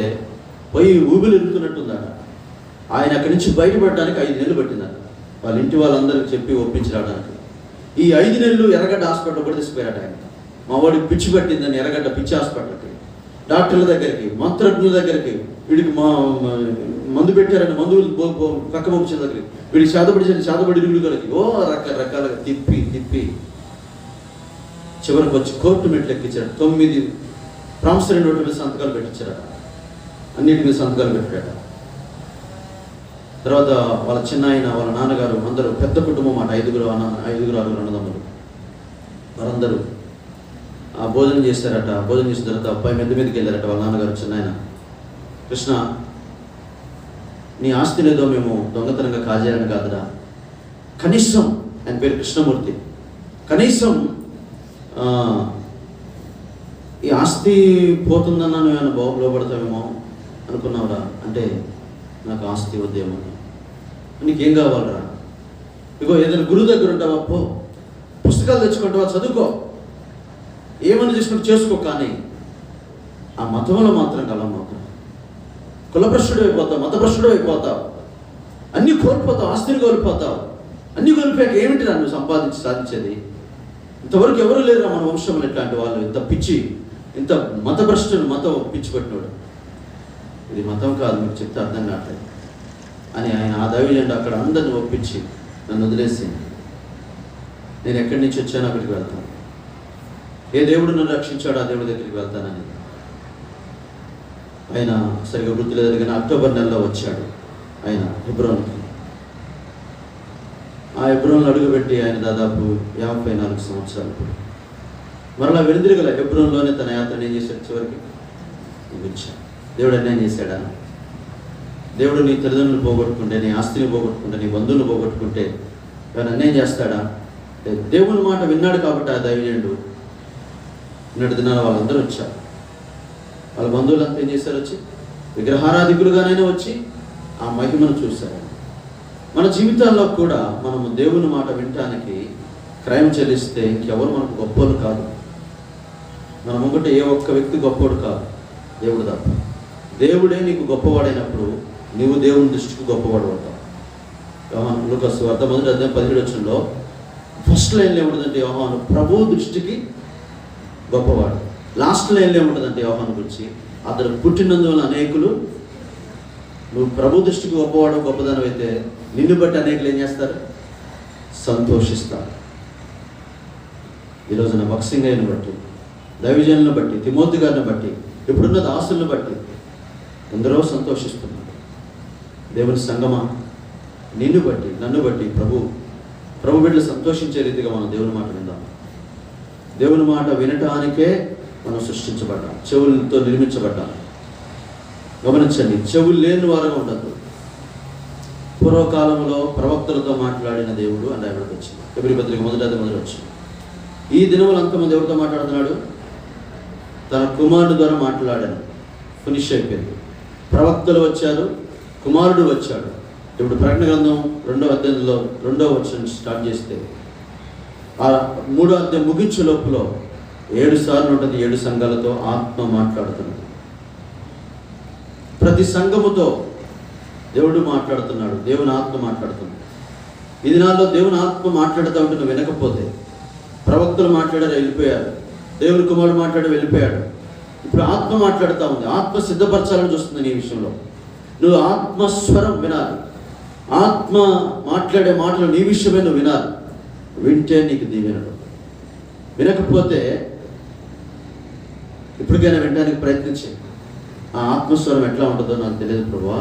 Speaker 1: పోయి ఊబిలు ఇరుకున్నట్టుందట. ఆయన అక్కడి నుంచి బయటపడడానికి 5 నెలలు పట్టిందట. వాళ్ళ ఇంటి వాళ్ళందరికీ చెప్పి ఒప్పించి రావడానికి. ఈ 5 నెలలు ఎర్రగడ్డ హాస్పిటల్ కూడా తీసుకుపోయారట ఆయన. మా వాడికి పిచ్చి పట్టిందని ఎర్రగడ్డ పిచ్చి హాస్పిటల్కి, డాక్టర్ల దగ్గరికి, మంత్రజ్ఞుల దగ్గరికి, వీడికి మందు పెట్టారని మందులు పక్క పంపించిన దగ్గరికి, వీడికి శాతపడి ఇరుగులకి రకరకాలుగా తిప్పి చివరికి వచ్చి కోర్టు మెట్లు ఎక్కించాడు. 9 ప్రామిసరీ నోట్ల మీద సంతకాలు పెట్టించారట. అన్నిటి మీద సంతకాలు పెట్టాడట. తర్వాత వాళ్ళ చిన్న ఆయన, వాళ్ళ నాన్నగారు అందరూ పెద్ద కుటుంబం మాట, 5 అన్నదమ్ములు. వారందరూ ఆ భోజనం చేశారట. భోజనం చేసిన తర్వాత అబ్బాయి మీదకి వెళ్ళారట. వాళ్ళ నాన్నగారు చిన్న ఆయన, కృష్ణ నీ ఆస్తి లేదో మేము దొంగతనంగా కాజేయాలని కాదురా, కనీసం, ఆయన పేరు కృష్ణమూర్తి, కనీసం ఈ ఆస్తి పోతుందన్నా నువ్వేమైనా లోపడతావేమో అనుకున్నావురా అంటే, నాకు ఆస్తి వద్దేమో, నీకేం కావాలరా, ఇగో ఏదైనా గురువు దగ్గర ఉంటావా, పో, పుస్తకాలు తెచ్చుకుంటావా, చదువుకో, ఏమన్నా చేసుకుంటూ చేసుకో, కానీ ఆ మతంలో మాత్రం కలమాకు. కులభ్రష్టుడు అయిపోతావు, మతభ్రష్టుడు అయిపోతావు, అన్నీ కోల్పోతావు, ఆస్తిని కోల్పోతావు. అన్నీ కోల్పోయాక ఏమిటిరా నువ్వు సంపాదించి సాధించేది? ఇంతవరకు ఎవరు లేరురా మన వంశంలో ఇట్లాంటి వాళ్ళు, ఇంత పిచ్చి, ఇంత మతభ్రష్టుడు, మతం పిచ్చి పెట్టినాడు. ఇది మతం కాదు, మీకు చెప్తే అర్థం కావట్లేదు అని ఆయన ఆ దైవజనుడు అక్కడ అందరిని ఒప్పించి నన్ను వదిలేసి నేను ఎక్కడి నుంచి వచ్చానో అక్కడికి వెళ్తాను, ఏ దేవుడు నన్ను రక్షించాడో ఆ దేవుడి దగ్గరికి వెళ్తానని. ఆయన సరిగా వృద్ధి లేదు కానీ అక్టోబర్ నెలలో వచ్చాడు ఆయన హెబ్రోన్కి. ఆ హెబ్రోన్లో అడుగుపెట్టి ఆయన దాదాపు 54 సంవత్సరాలు మరలా వెనుదిరగల హెబ్రోన్లోనే తన యాత్రను ఏం చేశాడు, చివరికి వచ్చాడు. దేవుడు అన్యాయం చేశాడా? దేవుడు నీ తల్లిదండ్రులు పోగొట్టుకుంటే, నీ ఆస్తిని పోగొట్టుకుంటే, నీ బంధువులను పోగొట్టుకుంటే ఏమైనా అన్యాయం చేస్తాడా? దేవుని మాట విన్నాడు కాబట్టి ఆ దైవజనుడు నిన్నటి దినాల వాళ్ళందరూ వచ్చారు. వాళ్ళ బంధువులంతా ఏం చేశారు, వచ్చి విగ్రహారాధికులుగానైనా వచ్చి ఆ మహిమను చూశారు. మన జీవితాల్లో కూడా మనము దేవుని మాట వినటానికి క్రయం చెల్లిస్తే ఇంకెవరు మనకు గొప్పలు కాదు. మనం ఒకటి ఏ ఒక్క వ్యక్తి గొప్పవాడు కాదు, దేవుడు తప్ప. దేవుడే నీకు గొప్పవాడైనప్పుడు నీవు దేవుని దృష్టికి గొప్పవాడు అవుతావు. యోహాను లూకా సువార్త 1:17 ఫస్ట్ లైన్లో ఏముంటుందంటే, యోహాను ప్రభు దృష్టికి గొప్పవాడు. లాస్ట్ లైన్లో ఏముంటుందంటే యోహాను గురించి, అతడు పుట్టినందువల్ల అనేకులు, నువ్వు ప్రభు దృష్టికి గొప్పవాడు, గొప్పదనం అయితే నిన్ను బట్టి అనేకులు ఏం చేస్తారు, సంతోషిస్తారు. ఈరోజున బాక్సింగ్ అయిన బట్టి, దైవజనులను బట్టి, తిమోతి గారిని బట్టి, ఇప్పుడున్న దాసులను బట్టి ఎందరో సంతోషిస్తున్నారు. దేవుని సంగమా, నిన్ను బట్టి, నన్ను బట్టి ప్రభు బిడ్డలు సంతోషించే రీతిగా మనం దేవుని మాట విందాం. దేవుని మాట వినటానికే మనం సృష్టించబడ్డాం, చెవులతో నిర్మించబడ్డాం. గమనించండి, చెవులు లేని వారుగా ఉండద్దు. పూర్వకాలంలో ప్రవక్తలతో మాట్లాడిన దేవుడు అని రాయబడికి వచ్చింది. ఎబ్రీ పత్రిక 1:1 వచ్చింది. ఈ దినములంతా మంది ఎవరితో మాట్లాడుతున్నాడు? తన కుమారుడు ద్వారా మాట్లాడాను. ఫినిష్ అయిపోయింది. ప్రవక్తలు వచ్చారు, కుమారుడు వచ్చాడు. ఇప్పుడు ప్రకటన గ్రంథం 2వ అధ్యాయంలో 2వ వచనం స్టార్ట్ చేస్తే ఆ 3వ అధ్యాయం ముగించే లోపల 7 సార్లు ఉంటుంది. 7 సంఘాలతో ఆత్మ మాట్లాడుతున్నది. ప్రతి సంఘముతో దేవుడు మాట్లాడుతున్నాడు, దేవుని ఆత్మ మాట్లాడుతుంది. ఈ దినాల్లో దేవుని ఆత్మ మాట్లాడుతూ ఉంటే నువ్వు వినకపోతే, ప్రవక్తలు మాట్లాడారు, వెళ్ళిపోయారు. దేవుని కుమారుడు మాట్లాడి వెళ్ళిపోయాడు. ఇప్పుడు ఆత్మ మాట్లాడుతూ ఉంది. ఆత్మ సిద్ధపరచాలని చూస్తుంది నీ విషయంలో. నువ్వు ఆత్మస్వరం వినాలి. ఆత్మ మాట్లాడే మాటలు నీ విషయమే నువ్వు వినాలి. వింటే నీకు దీవెనలు. వినకపోతే ఇప్పటికైనా వినడానికి ప్రయత్నించే. ఆ ఆత్మస్వరం ఎట్లా ఉంటుందో నాకు తెలియదు ప్రభువా,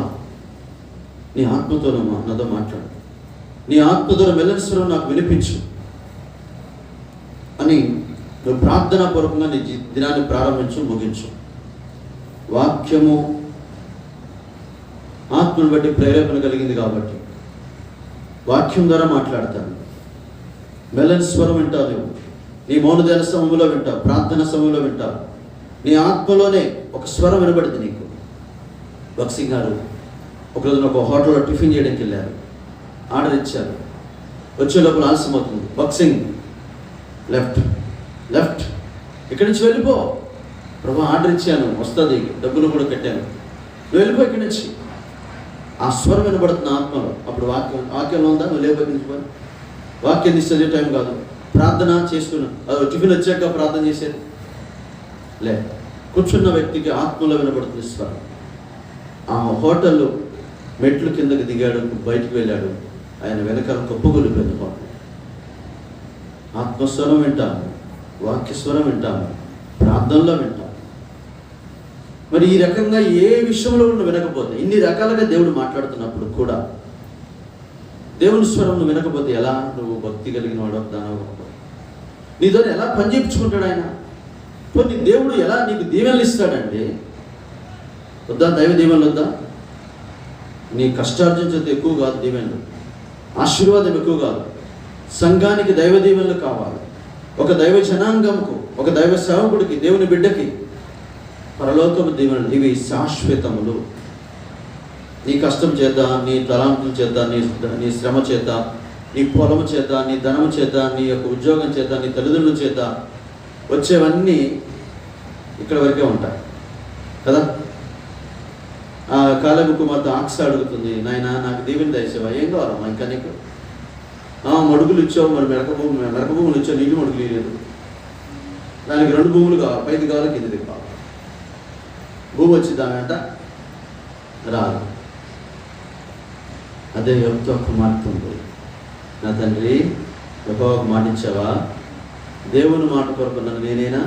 Speaker 1: నీ ఆత్మతో నాతో మాట్లాడు, నీ ఆత్మతో మెల్లని స్వరం నాకు వినిపించు అని నువ్వు ప్రార్థనా పూర్వకంగా నీ దినాన్ని ప్రారంభించు, ముగించు. వాక్యము ఆత్మను బట్టి ప్రేరేపణ కలిగింది కాబట్టి వాక్యం ద్వారా మాట్లాడతాను. మెల్లని స్వరం వింటావు. నువ్వు నీ మౌనధ్యాన సమయంలో వింటావు, ప్రార్థన సమయంలో వింటావు. నీ ఆత్మలోనే ఒక స్వరం వినబడింది నీకు. బక్సింగ్ గారు ఒకరోజు ఒక హోటల్లో టిఫిన్ చేయడానికి వెళ్ళారు. ఆర్డర్ ఇచ్చారు. వచ్చే లోపల ఆలస్యం అవుతుంది. బక్సింగ్ లెఫ్ట్ ఇక్కడి నుంచి వెళ్ళిపో. ప్రభు ఆర్డర్ ఇచ్చాను, వస్తుంది, డబ్బులు కూడా కట్టాను, వెళ్ళిపో ఇక్కడి నుంచి. ఆ స్వరం వినబడుతున్న ఆత్మలో. అప్పుడు వాక్యంలో ఉందా? నువ్వు లేకపోయి నుంచి పోయి వాక్యం తీసేదే టైం కాదు. ప్రార్థన చేసుకున్నాను. అది టిఫిన్ వచ్చాక ప్రార్థన చేసేది లే. కూర్చున్న వ్యక్తికి ఆత్మలో వినబడుతుంది స్వరం. ఆ హోటల్లో మెట్లు కిందకి దిగాడు, బయటికి వెళ్ళాడు. ఆయన వెనకాల కుప్పగొలిపోయింది హోటల్. ఆత్మస్వరం వింటాము, వాక్యస్వరం వింటాము, ప్రార్థనలో వింటాము. మరి ఈ రకంగా ఏ విషయంలో నువ్వు వినకపోతే, ఇన్ని రకాలుగా దేవుడు మాట్లాడుతున్నప్పుడు కూడా దేవుని స్వరం నువ్వు వినకపోతే ఎలా? నువ్వు భక్తి కలిగిన వాడు దానవ నీతో ఎలా పని చేయించుకుంటాడు ఆయన? కొన్ని దేవుడు ఎలా నీకు దీవెనలు ఇస్తాడండి? వద్దా? దైవ దీవెనలు వద్దా? నీ కష్టార్జించేది ఎక్కువ కాదు దీవెనలు, ఆశీర్వాదం ఎక్కువ కాదు. సంఘానికి దైవ దీవెనలు కావాలి. ఒక దైవ జనాంగంకు, ఒక దైవ సేవకుడికి, దేవుని బిడ్డకి పరలోకపు దీవెనలు ఇవి శాశ్వతములు. నీ కష్టం చేత, నీ తలాంతుల చేత, నీ శ్రమ చేత, నీ పొలము చేత, నీ ధనము చేత, నీ యొక్క ఉద్యోగం చేత, నీ తల్లిదండ్రుల చేత వచ్చేవన్నీ ఇక్కడ వరకే ఉంటాయి కదా. కాలేబు కుమార్తె ఆక్స అడుగుతుంది, నాయన నాకు దీవెన దయచేవా? ఏం కావాలమ్మా ఇంకా నీకు? మడుగులు ఇచ్చావు, మరి మెరక భూములు ఇచ్చావు, నీళ్ళు మడుగులు లేదు. దానికి 2 భూములు కావాలి, పైది కావాలి, కిందిది కావాలి. భూమి వచ్చిద్దామంట రాదు. అదే యోబుతో కుమార్తె ఉంది. నా తండ్రి, యెహోవాకు మాట ఇచ్చావా? దేవుని మాట కొరకు నన్ను నేనైనా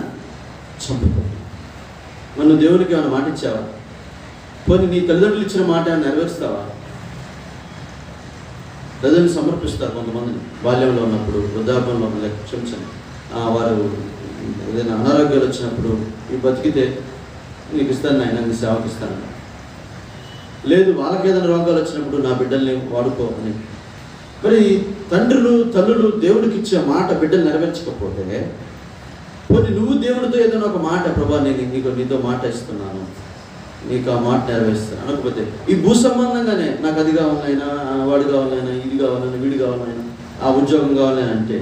Speaker 1: చంపుతాను. నన్ను దేవునికి ఏమైనా మాట ఇచ్చావా? పోనీ నీ తల్లిదండ్రులు ఇచ్చిన మాట నెరవేరుస్తావా? ప్రజలు సమర్పిస్తారు కొంతమందిని బాల్యంలో ఉన్నప్పుడు, వృద్ధాపంలో క్షమించండి, వారు ఏదైనా అనారోగ్యాలు వచ్చినప్పుడు, ఈ బతికితే నీకు ఇస్తాను నాయన, నీ సేవకి ఇస్తాను. లేదు, వాళ్ళకి ఏదైనా రోగాలు వచ్చినప్పుడు నా బిడ్డల్ని వాడుకో అని. మరి తండ్రులు తల్లులు దేవుడికి ఇచ్చే మాట బిడ్డలు నెరవేర్చకపోతే, పోనీ నువ్వు దేవుడితో ఏదైనా ఒక మాట, ప్రభా నేను నీతో మాట ఇస్తున్నాను, నీకు ఆ మాట నెరవేరుస్తాను అనకపోతే, ఈ భూ సంబంధంగానే నాకు అది కావాలైనా, వాడు కావాలైనా, ఇది కావాలైనా, వీడు కావాలైనా, ఆ ఉద్యోగం కావాలని అంటే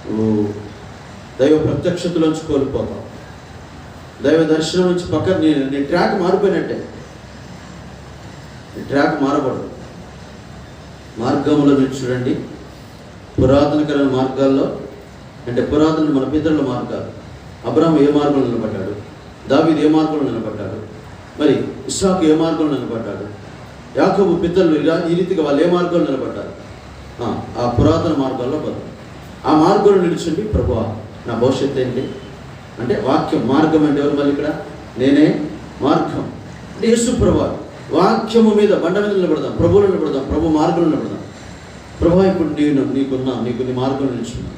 Speaker 1: నువ్వు దైవ ప్రత్యక్షతలోంచి కోల్పోతావు. దైవ దర్శనం నుంచి పక్కన నీ ట్రాక్ మారిపోయినట్టే. నీ ట్రాక్ మారబడదు. మార్గంలో మీరు చూడండి, పురాతనకరమైన మార్గాల్లో అంటే పురాతన మన పితరుల మార్గాలు. అబ్రాహాము ఏ మార్గంలో నిలబడ్డాడు? దావీదు ఏ మార్గంలో నిలబడ్డాడు? మరి ఇస్సాకు ఏ మార్గంలో నిలబడ్డాడు? యాకోబు పితరులు ఈ రీతిగా వాళ్ళు ఏ మార్గంలో నిలబడ్డారు? ఆ పురాతన మార్గాల్లో పోతాం. ఆ మార్గంలో నిలిచిండి ప్రభువా నా భవిష్యత్తు ఏంటి అంటే వాక్యం. మార్గం అంటే ఎవరు మళ్ళీ ఇక్కడ? నేనే మార్గం అంటే యేసు ప్రభువా. వాక్యము మీద బండ మీద నిలబడదాం, ప్రభువులో నిలబడదాం, ప్రభు మార్గంలో నిలబడదాం. ప్రభువా ఇప్పుడు నీకు నీ మార్గంలో నిలుచున్నా.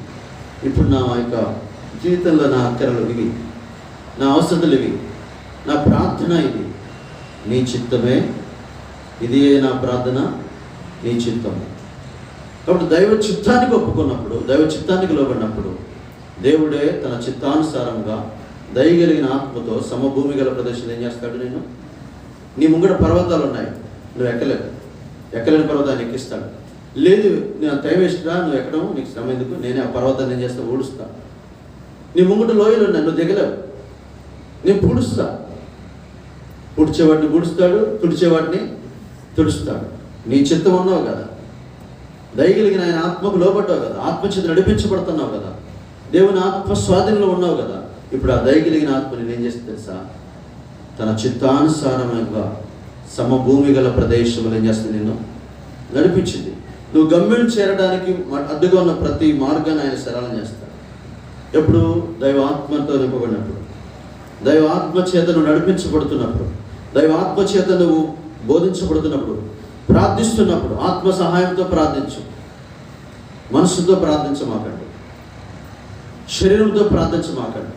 Speaker 1: ఇప్పుడు నా యొక్క జీవితంలో నా అక్కరలు ఇవి, నా అవసరతలు ఇవి, నా ప్రార్థన ఇది, నీ చిత్తమే, ఇదే నా ప్రార్థన, నీ చిత్తము. కాబట్టి దైవ చిత్తానికి ఒప్పుకున్నప్పుడు, దైవ చిత్తానికి లోబడినప్పుడు దేవుడే తన చిత్తానుసారంగా దయగలిగిన ఆత్మతో సమభూమి గల ప్రదేశం ఏం చేస్తాడు? నీ ముంగడ పర్వతాలు ఉన్నాయి, నువ్వు ఎక్కలేని పర్వతాన్ని ఎక్కిస్తాడు. లేదు నేను టైం వేస్ట్రా, నువ్వు ఎక్కడం నీకు శ్రమ ఎందుకు, నేనే ఆ పర్వతాన్ని ఏం చేస్తా? ఊడుస్తా. నీ ముంగట లోయలు ఉన్నాయి, నువ్వు దిగలేవు, నేను పూడుస్తా. పూడ్చేవాడిని పూడుస్తాడు, తుడిచేవాడిని తుడుస్తాడు. నీ చిత్తం ఉన్నావు కదా, దయగలిగిన ఆయన ఆత్మకు లోబడ్డావు కదా, ఆత్మచేత నడిపించబడుతున్నావు కదా, దేవుని ఆత్మ స్వాధీనంలో ఉన్నావు కదా. ఇప్పుడు ఆ దయగలిగిన ఆత్మని నేను చేస్తే తెలుసా? తన చిత్తానుసారంగా సమభూమి గల ప్రదేశంలో ఏం చేస్తుంది? నిన్ను నడిపించింది. నువ్వు గమ్యం చేరడానికి అడ్డుగా ఉన్న ప్రతి మార్గాన్ని ఆయన సరళం చేస్తాడు. ఎప్పుడు? దైవాత్మతో నింపబడినప్పుడు, దైవాత్మ చేత నువ్వు నడిపించబడుతున్నప్పుడు, దైవాత్మ చేత నువ్వు బోధించబడుతున్నప్పుడు, ప్రార్థిస్తున్నప్పుడు ఆత్మ సహాయంతో ప్రార్థించు. మనసుతో ప్రార్థించమాకండి, శరీరంతో ప్రార్థించమాకండి.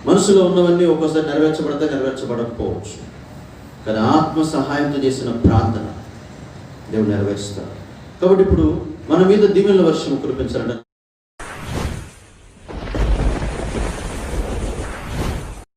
Speaker 1: మనసులో ఉన్నవన్నీ ఒక్కోసారి నెరవేర్చబడకపోవచ్చు, కానీ ఆత్మ సహాయంతో చేసిన ప్రార్థన దేవుడు నెరవేరుస్తాడు. కాబట్టి ఇప్పుడు మన మీద దీవెనల వర్షం కురిపించాలంటే